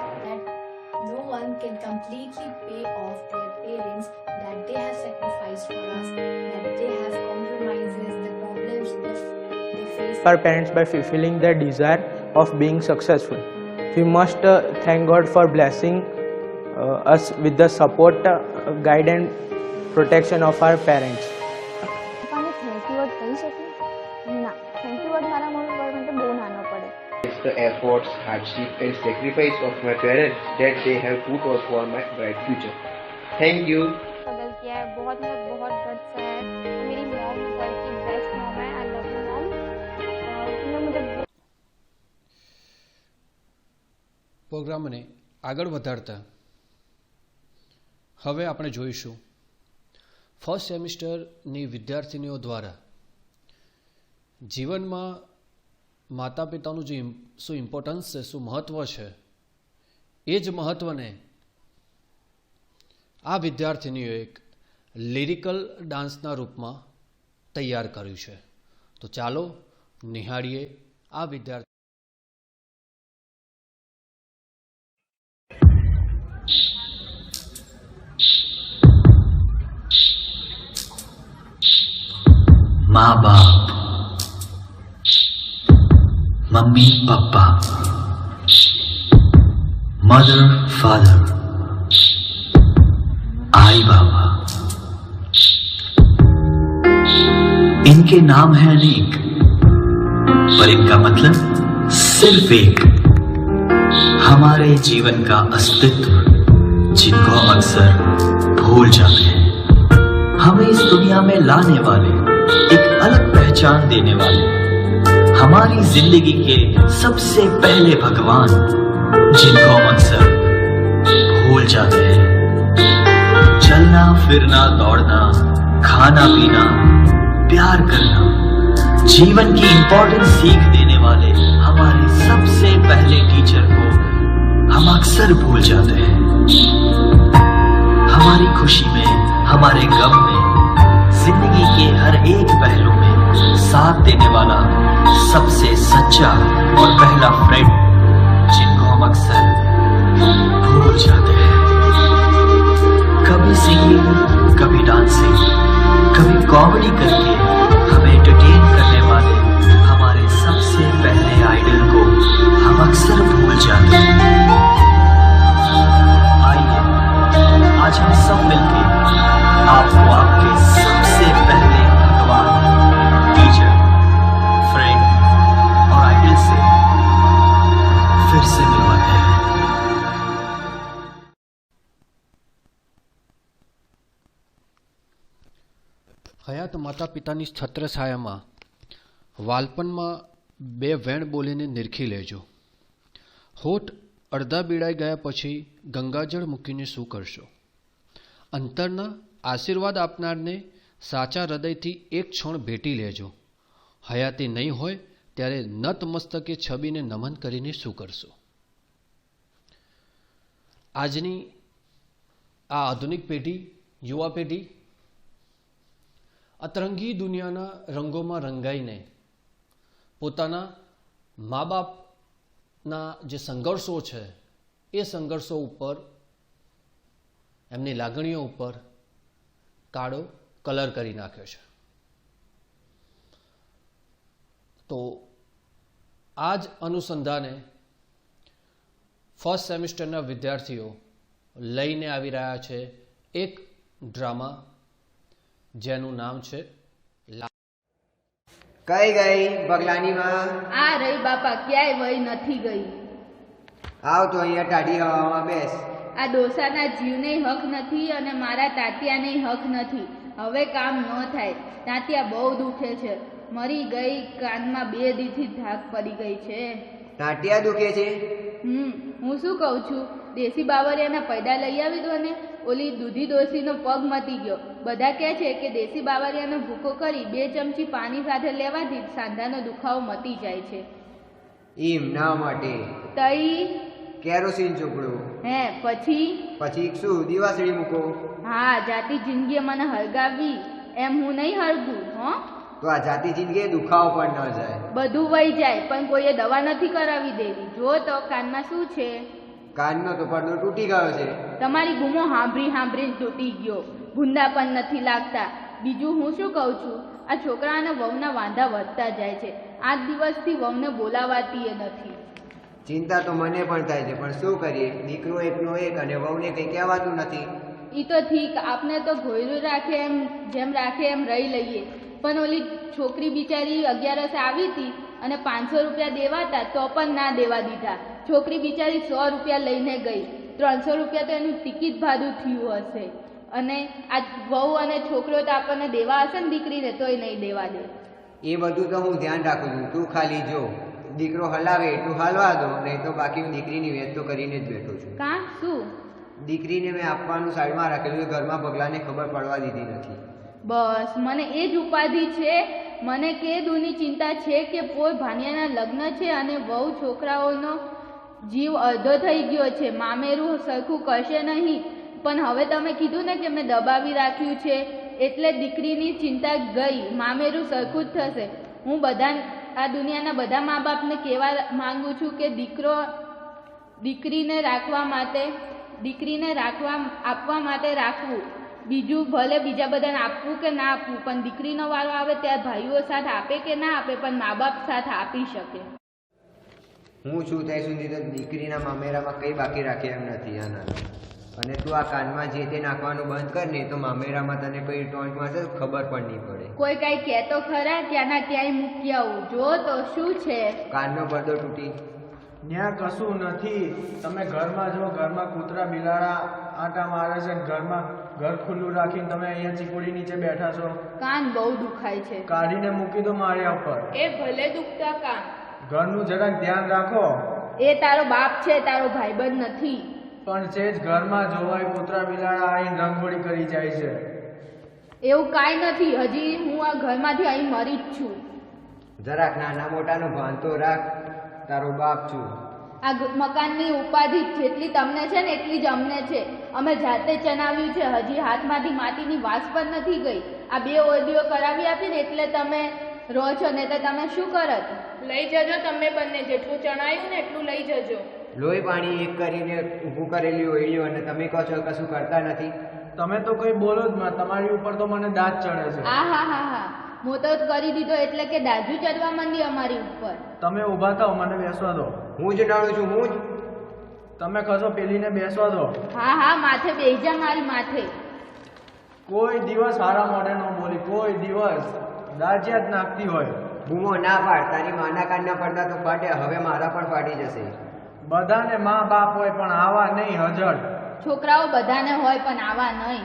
[SPEAKER 2] No one can completely pay off their parents that they have sacrificed for us, that they have compromises, the problems they face.
[SPEAKER 11] Our parents by fulfilling their desire of being successful. We must thank God for blessing us with the support, guidance, protection of our parents.
[SPEAKER 10] પપ્પાને થેન્ક યુ વર્ડ કહી શકું? ના, થેન્ક યુ વર્ડ મારા મમ્મી પપ્પા માટે બહુ નાનો પડે।
[SPEAKER 12] It's the efforts, hardship and sacrifice of my parents that they have put on for my bright future. Thank you.
[SPEAKER 10] Struggle किया है, बहुत गट्स है। मेरी मॉम वर्ल्ड की बेस्ट मॉम है। I love you mom. तुमने मुझे
[SPEAKER 1] પ્રોગ્રામને આગળ વધારતા હવે આપણે જોઈશું ફર્સ્ટ સેમિસ્ટરની વિદ્યાર્થીનીઓ દ્વારા જીવનમાં માતા પિતાનું જે શું ઇમ્પોર્ટન્સ છે, શું મહત્ત્વ છે, એ જ મહત્ત્વને આ વિદ્યાર્થીનીઓ એક લિરિકલ ડાન્સના રૂપમાં તૈયાર કર્યું છે। તો ચાલો નિહાળીએ આ વિદ્યાર્થી।
[SPEAKER 6] माँ बाप
[SPEAKER 13] मम्मी पापा, मदर फादर, आई बाबा, इनके नाम हैं अनेक, पर इनका मतलब सिर्फ एक, हमारे जीवन का अस्तित्व, जिनको हम अक्सर भूल जाते हैं। हमें इस दुनिया में लाने वाले, एक अलग पहचान देने वाले, हमारी जिंदगी के सबसे पहले भगवान, जिनको हम अक्सर भूल जाते हैं। चलना फिरना दौड़ना, खाना पीना, प्यार करना, जीवन की इंपॉर्टेंट सीख देने वाले हमारे सबसे पहले टीचर को हम अक्सर भूल जाते हैं। हमारी खुशी में, हमारे गम में, जिंदगी के हर एक पहलू में साथ देने वाला सबसे सच्चा और पहला फ्रेंड, जिनको हम अक्सर भूल जाते हैं। कभी सिंगिंग, कभी डांसिंग, कभी कॉमेडी करके हमें एंटरटेन करने वाले हमारे सबसे पहले आइडल को हम अक्सर भूल जाते हैं। आइए आज हम सब मिलकर आपको आपके सबसे पहले भगवान, टीचर, फ्रेंड और आइडल से फिर से मिलवाते हैं।
[SPEAKER 1] હયાત માતા પિતાની છત્રછાયામાં વાલપણમાં બે વેણ બોલીને નિરખી લેજો. હોઠ અડધા બીડાઈ ગયા પછી ગંગાજળ મૂકીને શું કરશો? અંતરના આશીર્વાદ આપનારને સાચા હૃદયથી એક ક્ષણ ભેટી લેજો. હયાતી નહીં હોય ત્યારે નતમસ્તકે છબીને નમન કરીને શું કરશો? આજની આ આધુનિક પેઢી, યુવા પેઢી અતરંગી દુનિયાના રંગોમાં રંગાઈને પોતાના મા બાપના જે સંઘર્ષો છે એ સંઘર્ષો ઉપર, એમની લાગણીઓ ઉપર કાળો કલર કરી નાખ્યો છે. તો આ જ અનુસંધાને ફર્સ્ટ સેમિસ્ટરના વિદ્યાર્થીઓ લઈને આવી રહ્યા છે એક ડ્રામા જેનું નામ છે
[SPEAKER 12] કઈ ગઈ બગલાની માં?
[SPEAKER 9] આ રહી બાપા, ક્યાંય વહી નથી ગઈ.
[SPEAKER 12] આવ તો અહીંયા ટાઢી હવામાં બેસ.
[SPEAKER 9] આ ડોસાના જીવને હક નથી અને મારા તાત્યાને હક નથી. હવે કામ ન થાય. તાત્યા બહુ દુખે છે. મરી ગઈ, કાનમાં 2 દીથી ધાક પડી ગઈ છે.
[SPEAKER 12] તાત્યા દુખે છે?
[SPEAKER 9] હું શું કહું છું, દેશી બાવરિયાના પૈડા લઈ આવી દો ને. ઓલી દૂધી ડોસીનો પગ મટી ગયો. બધા કહે છે કે દેશી બાવરિયાનો ભૂકો કરી 2 ચમચી પાણી સાથે લેવાથી સાંધાનો દુખાવો મટી જાય છે.
[SPEAKER 12] એમ ના માટે
[SPEAKER 9] તઈ
[SPEAKER 12] કેરોસીન ચોપડો.
[SPEAKER 9] હે પછી
[SPEAKER 12] શું દિવાસળી મૂકો?
[SPEAKER 9] હા, જાતિ જિંદગી મને હળગાવી એમ હું નહીં હળગું. હો
[SPEAKER 12] તો આ જાતિ જિંદગી દુખાવો પણ ન જાય.
[SPEAKER 9] બધું વહી જાય પણ કોઈએ દવા નથી કરાવી દેવી. જો તો કાનમાં શું છે?
[SPEAKER 12] કાનનો તો પડદો તૂટી ગયો છે.
[SPEAKER 9] તમારી ગુમો સાંભળીને તૂટી ગયો. ભૂંડા પણ નથી લાગતા. બીજું હું શું કહું છું, આ છોકરા અને વહુના વાંધા વધતા જાય છે. 8 દિવસથી વહુને બોલાવાતી નથી.
[SPEAKER 12] ચિંતા તો મને પણ થાય છે, પણ શું કરીએ, દીકરો એકનો એક અને વહુને કંઈ કહેવાતું નથી.
[SPEAKER 9] ઈ તો ઠીક, આપને તો ઘોયરું રાખે એમ, જેમ રાખે એમ રહી લઈએ. પણ ઓલી છોકરી બિચારી 11 આવી હતી અને 500 રૂપિયા દેવાતા તો પણ ના દેવા દીધા. છોકરી બિચારી 100 રૂપિયા લઈને ગઈ. 300 રૂપિયા તો એનું ટિકિટ ભાડું થયું હશે. અને આ વહુ અને છોકરો તો આપણને દેવા હશે ને દીકરીને, તોય નહીં દેવા દે.
[SPEAKER 12] એ બધું તો હું ધ્યાન રાખું છું, તું ખાલી જો. દીકરો હલાવે એટલું હાલવા દો, નહીં તો બાકી હું દીકરીની વેચ તો કરીને જ બેઠો છું.
[SPEAKER 9] કાં શું?
[SPEAKER 12] દીકરીને મેં આપવાનું સાઈડમાં રાખેલું, ઘરમાં પગલાને ખબર પડવા દીધી નથી.
[SPEAKER 9] બસ મને એ જ ઉપાધિ છે. મને કે દૂની ચિંતા છે કે પોય ભાનિયાના લગ્ન છે અને વહુ છોકરાઓનો જીવ અડધો થઈ ગયો છે. મામેરું સરખું કરશે નહીં. પણ હવે તમે કીધું ને કે મેં દબાવી રાખ્યું છે, એટલે દીકરીની ચિંતા ગઈ. મામેરું સરખું જ થશે. હું આ દુનિયાના બધા મા બાપને કહેવા માંગુ છું કે દીકરીને આપવા માટે રાખવું. બીજું ભલે બીજા બધાને આપવું કે ના આપવું, પણ દીકરીનો વારો આવે ત્યારે ભાઈઓ સાથ આપે કે ના આપે, પણ મા બાપ સાથ આપી શકે.
[SPEAKER 12] હું છું ત્યાં સુધી તો દીકરીના મામેરામાં કંઈ બાકી રાખે એમ નથી આ નાનું. અને તું આ કાનમાં જે તે નાખવાનું બંધ કર ને તો મામેરામાં તને કોઈ ટોન્ટ મારશે તો ખબર પણ નહીં પડે.
[SPEAKER 9] કોઈ કઈ કહેતો ખરા ક્યાંના ક્યાંય મૂકી આવું જો તો શું છે?
[SPEAKER 12] કાનનો પડદો તૂટી.
[SPEAKER 11] ત્યાં કશું નથી. તમે ઘરમાં જો, ઘરમાં કૂતરા બિલાડા આટા મારે છે ને ઘરમાં ઘર ખુલ્લું રાખીને તમે અહીંયા ચીકોડી નીચે બેઠા છો.
[SPEAKER 9] કાન બહુ દુખાય છે.
[SPEAKER 11] કાઢીને મૂકી દો માળિયા ઉપર.
[SPEAKER 9] એ ભલે દુખતા કાન.
[SPEAKER 11] ઘરનું જરાક ધ્યાન રાખો.
[SPEAKER 9] એ તારો બાપ છે, તારો ભાઈબંધ નથી.
[SPEAKER 11] પણ છે જ ઘરમાં જોવાય કૂતરા બિલાડા આવીને રંગોળી કરી જાય છે.
[SPEAKER 9] એવું કાંઈ નથી. હજી હું આ ઘરમાંથી અહીં મરી જ છું.
[SPEAKER 12] જરાક નાના મોટાનું ભાન તો રાખ. તારો બાપ છું.
[SPEAKER 9] આ મકાનની ઉપાધિ જેટલી તમને છે ને એટલી જ અમને છે. અમે જાતે ચનાવ્યું છે. હજી હાથમાંથી માટીની વાસ પણ નથી ગઈ. આ 2 ઓરડીઓ કરાવી આપી ને એટલે તમે રહો છો, ને તો તમે શું કરત? લઈ જજો તમે બંને. જેટલું ચણાયું ને એટલું લઈ જજો.
[SPEAKER 12] લોહી પાણી એક કરીને ઊભું કરેલી ઓઈડીઓ અને તમે કહો છો કશું કરતા નથી.
[SPEAKER 11] તમે તો કઈ બોલો જ માં. તમારી ઉપર તો મને દાંત ચડે છે.
[SPEAKER 9] હા મોટો જ કરી દીધો એટલે કે દાજુ ચડવા માંડી અમારી ઉપર.
[SPEAKER 11] તમે ઊભા થાઓ, મને બેસવા દો.
[SPEAKER 12] હું જ નડું છું, હું જ.
[SPEAKER 11] તમે ખસો પેલીને બેસવા દો.
[SPEAKER 9] હા માથે બેસી જા મારી માથે.
[SPEAKER 11] કોઈ દિવસ હારા મોઢે ન બોલી. કોઈ દિવસ દાજ્યા જ નાખતી હોય.
[SPEAKER 12] બૂમો ના પાડ. તારી માના કાનના પડદા તો ફાટે, હવે મારા પણ ફાટી જશે.
[SPEAKER 11] બધાને મા બાપ હોય પણ આવા નહીં હજળ.
[SPEAKER 9] છોકરાઓ બધાને હોય પણ આવા નહીં.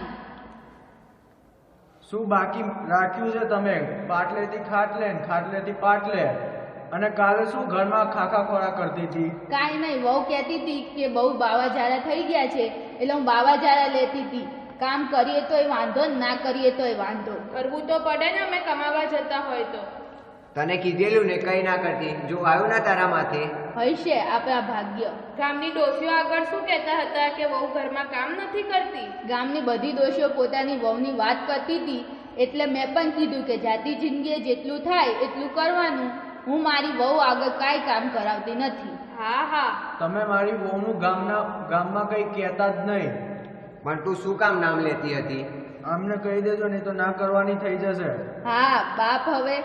[SPEAKER 11] શું બાકી રાખ્યું છે તમે? પાટલેથી ખાટલે ને ખાટલેથી પાટલે. અને કાલે શું ઘરમાં ખાખા ખોરા કરતી હતી?
[SPEAKER 9] કાંઈ નહીં. વહુ કહેતી હતી કે બહુ બાવાજારા થઈ ગયા છે એટલે હું બાવાજારા લેતી હતી. કામ કરીએ તોય વાંધો ને ના કરીએ તોય વાંધો. કરવું તો પડે ને, અમે કમાવા જતા હોય તો.
[SPEAKER 12] તને કીધેલું ને કઈ ના કરતી. જો આવ્યું ના તારા માથે
[SPEAKER 9] હશે આપણા ભાગ્ય. ગામની ડોશીઓ આગળ શું કહેતા હતા કે વહુ ઘરમાં કામ નથી કરતી? ગામની બધી ડોશીઓ પોતાની વહુની વાત કરતી હતી એટલે મેં પણ કીધું કે જાતિ જિંદગીએ જેટલું થાય એટલું કરવાનું. હું મારી વહુ આગળ કાંઈ કામ કરાવતી નથી. હા
[SPEAKER 11] તમે મારી વહુનું ગામમાં કઈ કહેતા જ નહીં.
[SPEAKER 12] પણ તું શું કામ નામ લેતી હતી?
[SPEAKER 11] આમને કહી દેજો નહીં તો ના કરવાની થઈ જશે.
[SPEAKER 9] હા બાપ હવે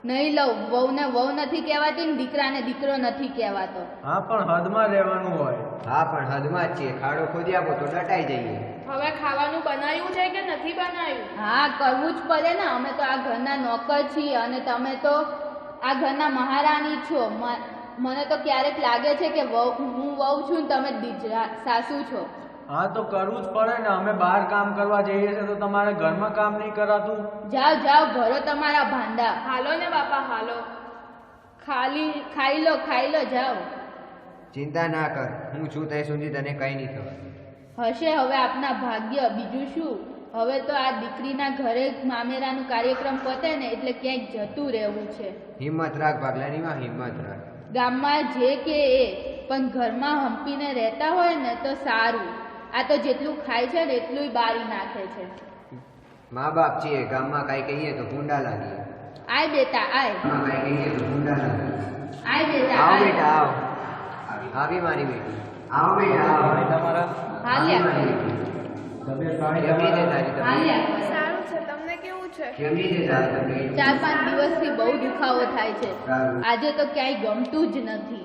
[SPEAKER 9] નહીં લઉં. વહુને વહુ નથી કહેવાતી ને દીકરાને દીકરો નથી કહેવાતો.
[SPEAKER 11] હા પણ હદમાં રહેવાનું હોય.
[SPEAKER 12] હા પણ હદમાં જ છીએ. ખાડો ખોદી આપો તો દટાઈ જઈએ.
[SPEAKER 9] હવે ખાવાનું બનાવ્યું છે કે નથી બનાવ્યું? હા કરવું જ પડે ને. અમે તો આ ઘરના નોકર છીએ અને તમે તો આ ઘરના મહારાણી છો. મને તો ક્યારેક લાગે છે કે હું વહુ છું ને તમે સાસુ છો.
[SPEAKER 11] હા તો કરવું જ પડે ને. અમે બહાર કામ કરવા જઈએ છીએ તો તમારે ઘરમાં કામ નહીં કરાતું?
[SPEAKER 9] જાઓ ભરો તમારા ભાંડા. હાલો ને બાપા હાલો. ખાઈ લો જાઓ.
[SPEAKER 12] ચિંતા ના કર. હું છું ત્યાં સુધી તને કઈ નહીં થવાનું.
[SPEAKER 9] હશે હવે આપના ભાગ્ય. બીજું શું? હવે તો આ દીકરીના ઘરે મામેરાનું કાર્યક્રમ પતે ને એટલે ક્યાંક જતું રહેવું છે.
[SPEAKER 12] હિંમત રાખ ભાગલાની માં, હિંમત રાખ.
[SPEAKER 9] ગામમાં જે કે એ પણ ઘરમાં હંપીને રહેતા હોય ને તો સારું. આ તો જેટલું ખાય છે ને એટલું બારી નાખે છે.
[SPEAKER 12] મા બાપ છીએ. ગામમાં કઈ કહીએ તો ભૂંડા લાગીએ.
[SPEAKER 9] આય બેટા આય.
[SPEAKER 12] કઈ કહીએ તો ભૂંડા લાગીએ.
[SPEAKER 9] આય બેટા
[SPEAKER 12] આવ બેટા આવ. આવી મારી બેટી. આવ બેટા આવ. તમારા
[SPEAKER 9] હાલ્યા
[SPEAKER 12] કેમની છે તારી તબિયત?
[SPEAKER 10] સારું છે. તમને કેવું છે?
[SPEAKER 12] કેમની છે તારી તબિયત?
[SPEAKER 9] 4-5 દિવસથી બહુ દુખાવો થાય છે. આજે તો ક્યાંય ગમતું જ નથી.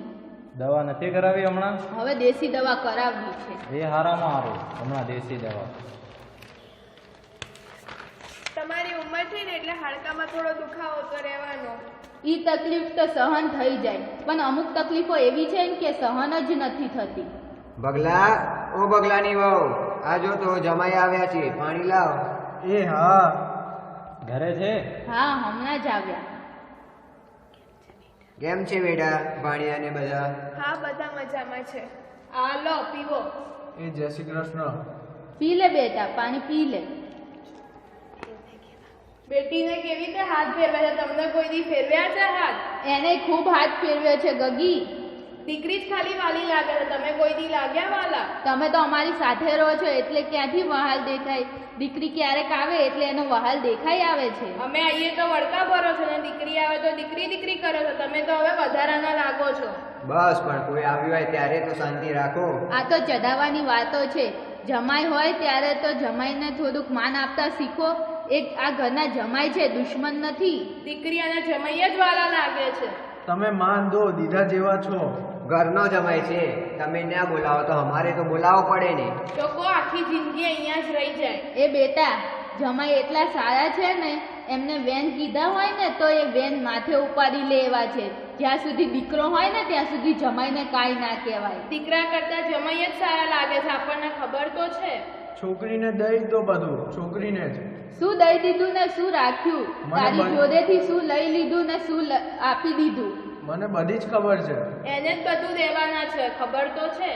[SPEAKER 14] દવા નથી કરાવી હમણાં?
[SPEAKER 9] હવે દેશી દવા કરાવવી છે.
[SPEAKER 14] એ હારામાં હારું. હમણાં દેશી દવા.
[SPEAKER 10] તમારી ઉંમર થઈ ને એટલે હાડકામાં થોડો દુખાવો તો રહેવાનો.
[SPEAKER 9] ઈ તકલીફ તો સહન થઈ જાય પણ અમુક તકલીફો એવી છે કે સહન જ નથી થતી.
[SPEAKER 12] બગલા, ઓ બગલાની વહુ, આ જો તો જમાઈ આવ્યા છે. પાણી લાવ.
[SPEAKER 11] એ હા.
[SPEAKER 14] ઘરે છે?
[SPEAKER 9] હા હમણાં જ આવ્યા.
[SPEAKER 12] કેમ છે બેટા ભાણિયા ને બધા?
[SPEAKER 10] હા બધા મજામાં છે.
[SPEAKER 9] આ લો પીવો.
[SPEAKER 11] એ જય શ્રી કૃષ્ણ.
[SPEAKER 9] પી લે બેટા, પાણી પી લે. બેટીને કેવી રીતે હાથ ફેરવ્યા છે? તમને કોઈ દી ફેરવ્યા છે હાથ? એને ખૂબ હાથ ફેરવ્યો છે ગગી. દીકરી જ ખાલી વાલી લાગે છે. તમે કોઈ દી લાગ્યા વાલા? તમે તો અમારી સાથે રહો છો એટલે ક્યાંથી વહાલ દેખાય? દીકરી ક્યારેક આવે એટલે એનો વહાલ દેખાઈ આવે છે. અમે આવીએ તો વડકા ભરો છો ને દીકરી આવે તો દીકરી કરો છો. તમે તો હવે વધારાના લાગો છો.
[SPEAKER 12] બસ પણ કોઈ આવ્યું હોય ત્યારે તો શાંતિ રાખો.
[SPEAKER 9] આ તો ચઢાવવાની વાતો છે. જમાઈ હોય ત્યારે તો જમાઈને થોડુંક માન આપતા શીખો. એક આ ઘરના જમાઈ છે, દુશ્મન નથી. દીકરી અને જમાઈ જ વાલા લાગે છે.
[SPEAKER 11] તમે માન દો, દીધા જેવા છો.
[SPEAKER 12] ઘરનો જમાય છે, તમે ના બોલાવો તો અમારે તો બોલાવો પડે ને.
[SPEAKER 9] લોકો આખી જિંદગી અહીંયા જ રહી જાય.
[SPEAKER 15] એ બેટા, જમાઈ એટલા સારા છે ને, એમને વેન કીધા હોય ને તો એ વેન માથે ઉપાડી લે એવા છે. જ્યાં સુધી દીકરો હોય ને ત્યાં સુધી જમાઈને કાંઈ ના કહેવાય.
[SPEAKER 9] દીકરા કરતા જમાઈ જ સારા લાગે છે, આપણને ખબર તો છે.
[SPEAKER 11] છોકરીને દઈ દો બધું, છોકરીને જ.
[SPEAKER 15] શું દઈ દીધું ને શું રાખ્યું? તારી જોડેથી શું લઈ લીધું ને શું આપી દીધું?
[SPEAKER 11] મને બધી જ ખબર છે.
[SPEAKER 9] એને જ બધું દેવાના છે, ખબર તો છે.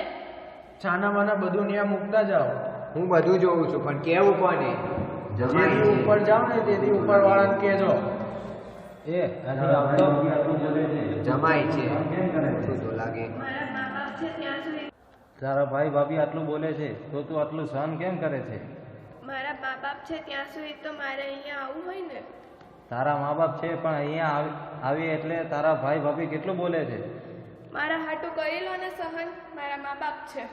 [SPEAKER 11] છાના માના બધું ન્યા મૂકતા જાઓ.
[SPEAKER 12] હું બધું જોઉં છું, પણ કેવું કોને?
[SPEAKER 11] જેથી ઉપર જાઓ ને તેથી ઉપર વાળાને કહેજો.
[SPEAKER 14] એ હજી આવતો
[SPEAKER 12] જમાય છે શું તો લાગે.
[SPEAKER 9] મારા મા બાપ છે ત્યાં સુધી
[SPEAKER 14] તારા ભાઈ ભાભી આટલું બોલે છે તો તું આટલું સહન કેમ કરે છે?
[SPEAKER 9] મારા મા બાપ છે ત્યાં સુધી તો મારે અહીંયા આવવું હોય ને.
[SPEAKER 14] તારા મા બાપ છે પણ અહીંયા આવી એટલે તારા ભાઈ ભાભી કેટલું બોલે છે?
[SPEAKER 9] મારા હાટું કરી લો ને સહન, મારા મા બાપ છે.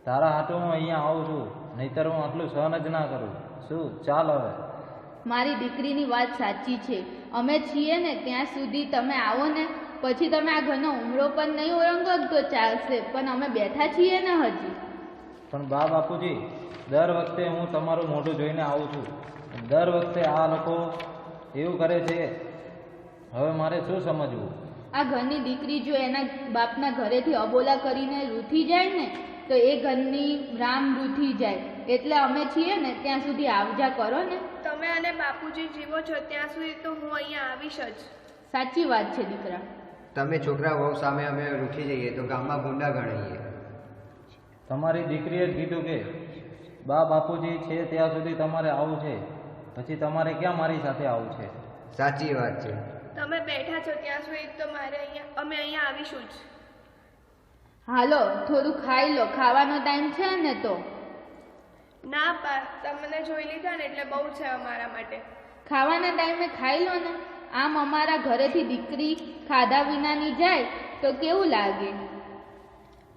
[SPEAKER 14] તારા હાટું હું અહીંયા આવું છું, નહીતર હું આટલું સહન જ ના કરું. શું ચાલ હવે.
[SPEAKER 15] મારી દીકરીની વાત સાચી છે. અમે છીએ ને ત્યાં સુધી તમે આવો ને, પછી તમે આ ઘરનો ઉમરો પણ નહીં ઓળંગો તો ચાલશે, પણ અમે બેઠા છીએ ને હજી.
[SPEAKER 14] પણ બા બાપુજી, દર વખતે હું તમારું મોઢું જોઈને આવું છું, દર વખતે આ લોકો એવું કરે છે. હવે મારે શું સમજવું?
[SPEAKER 15] આ ઘરની દીકરી જો એના બાપના ઘરેથી અબોલા કરીને રૂઠી જાય ને તો એ ઘરની રામ રૂઠી જાય. એટલે અમે છીએ ને ત્યાં સુધી આવજા કરો ને.
[SPEAKER 9] તમે અને બાપુજી જીવો છો ત્યાં સુધી તો હું અહીંયા આવીશ જ.
[SPEAKER 15] સાચી વાત છે દીકરા.
[SPEAKER 12] તમે છોકરા વહુ સામે અમે રૂઠી જઈએ તો ગામમાં ગુંડા ગણાઈએ.
[SPEAKER 14] તમારી દીકરીએ જ કીધું કે બા બાપુજી છે ત્યાં સુધી તમારે આવવું છે, પછી તમારે ક્યાં મારી સાથે આવવું છે?
[SPEAKER 12] સાચી વાત છે.
[SPEAKER 9] તમે બેઠા છો ત્યાં સુધી તો અમે અહીંયા આવીશું જ.
[SPEAKER 15] હાલો થોડું ખાઈ લો, ખાવાનો ટાઈમ છે ને. તો
[SPEAKER 9] ના પા, તમને જોઈ લીધા ને એટલે બહુ છે અમારા માટે.
[SPEAKER 15] ખાવાના ટાઈમે ખાઈ લો ને. આમ અમારા ઘરેથી દીકરી ખાધા વિનાની જાય તો કેવું લાગે?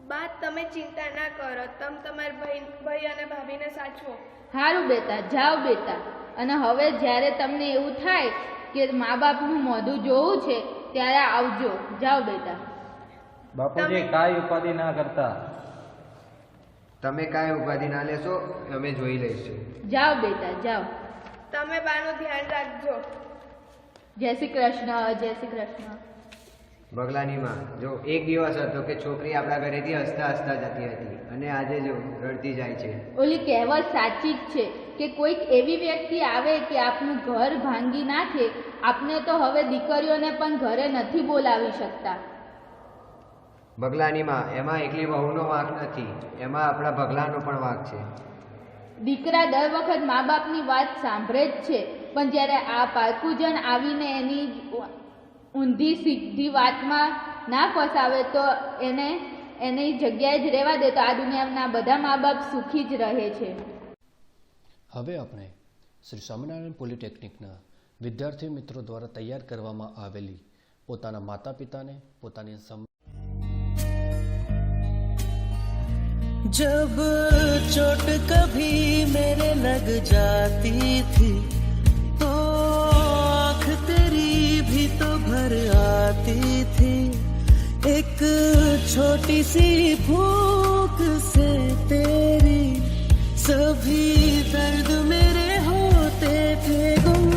[SPEAKER 9] બા તમે ચિંતા ના કરો, તમે તમારા ભાઈ અને ભાભીને સાચવો.
[SPEAKER 15] સારું બેટા, જાઓ બેટા. અને હવે જ્યારે તમને એવું થાય કે મા બાપનું મોઢું જોવું છે ત્યારે આવજો. જાઓ બેટા.
[SPEAKER 14] બાપુજી કાંઈ ઉપાધિ ના કરતા.
[SPEAKER 12] તમે કાંઈ ઉપાધિ ના લેશો, અમે જોઈ લઈશું.
[SPEAKER 15] જાઓ બેટા, જાઓ.
[SPEAKER 9] તમે બાનું ધ્યાન રાખજો.
[SPEAKER 15] જય શ્રી કૃષ્ણ, જય શ્રી કૃષ્ણ.
[SPEAKER 12] બગલાની માં, જો એક દિવસ હતો કે છોકરી આપણા ઘરેથી હસતા હસતા જતી હતી અને આજે જો રડતી જાય છે.
[SPEAKER 15] ઓલી કહેવત સાચી જ છે કે કોઈક એવી વ્યક્તિ આવે કે આપનું ઘર ભાંગી નાખે. આપણે તો હવે દીકરીઓને પણ ઘરે નથી બોલાવી શકતા.
[SPEAKER 12] બગલાની માં, એમાં એકલી વહુનો વાંક નથી, એમાં આપણા ભગલાનો પણ વાંક છે.
[SPEAKER 15] દીકરા દર વખત મા બાપની વાત સાંભળે જ છે, પણ જ્યારે આ પારકુજન આવીને એની ઊંધી સીધી વાતમાં ના ફસાવે તો એની જગ્યાએ જ રહેવા દે તો આ દુનિયાના બધા મા બાપ સુખી જ રહે છે.
[SPEAKER 1] હવે આપણે શ્રી સ્વામિનારાયણ પોલિટેકનિકના વિદ્યાર્થી મિત્રો દ્વારા તૈયાર કરવામાં આવેલી પોતાના માતા પિતાને પોતાની
[SPEAKER 6] जब चोट कभी मेरे लग जाती थी तो आँख तेरी भी तो भर आती थी. एक छोटी सी भूख से तेरी सभी दर्द मेरे होते थे गुम.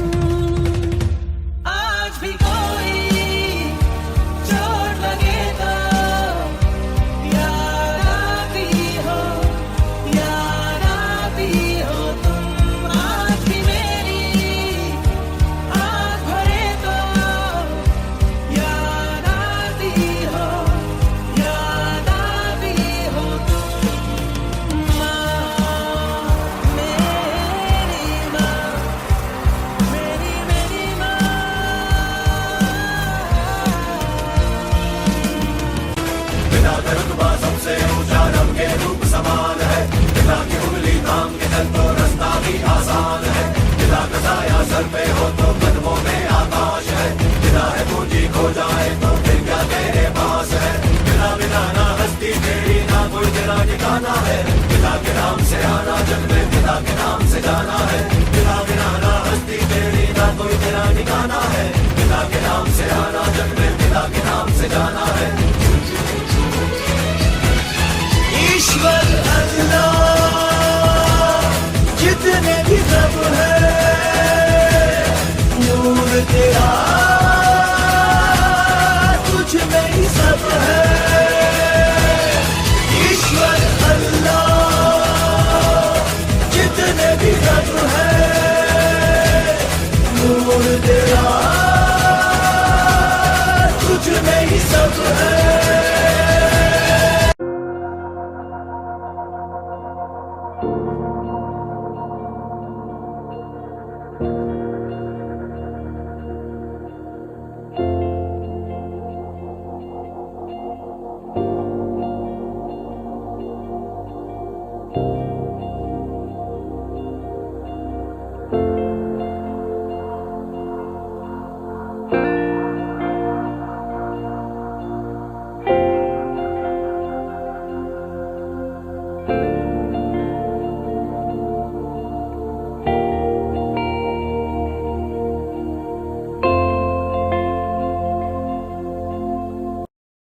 [SPEAKER 6] आज भी कोई चोट लगे तो समान है पिता की उंगली थाम के चल तो रास्ता भी आसान है. पिता का साया सर पे हो तो कदमों में आकाश है. पिता है पूंजी खो जाए तो फिर क्या तेरे पास है. पिता बिना ना हस्ती तेरी ना कोई तेरा ठिकाना है. पिता के नाम से आना जग में, पिता के नाम से जाना है. पिता बिना ना हस्ती तेरी ना कोई तेरा ठिकाना है, पिता के नाम से आना जग में, पिता के नाम से जाना है। ईश्वर अल्लाह जितने भी रब है, नूर तेरा तुझ में ही सब है। ईश्वर अल्लाह जितने भी रब है, नूर तेरा तुझ में ही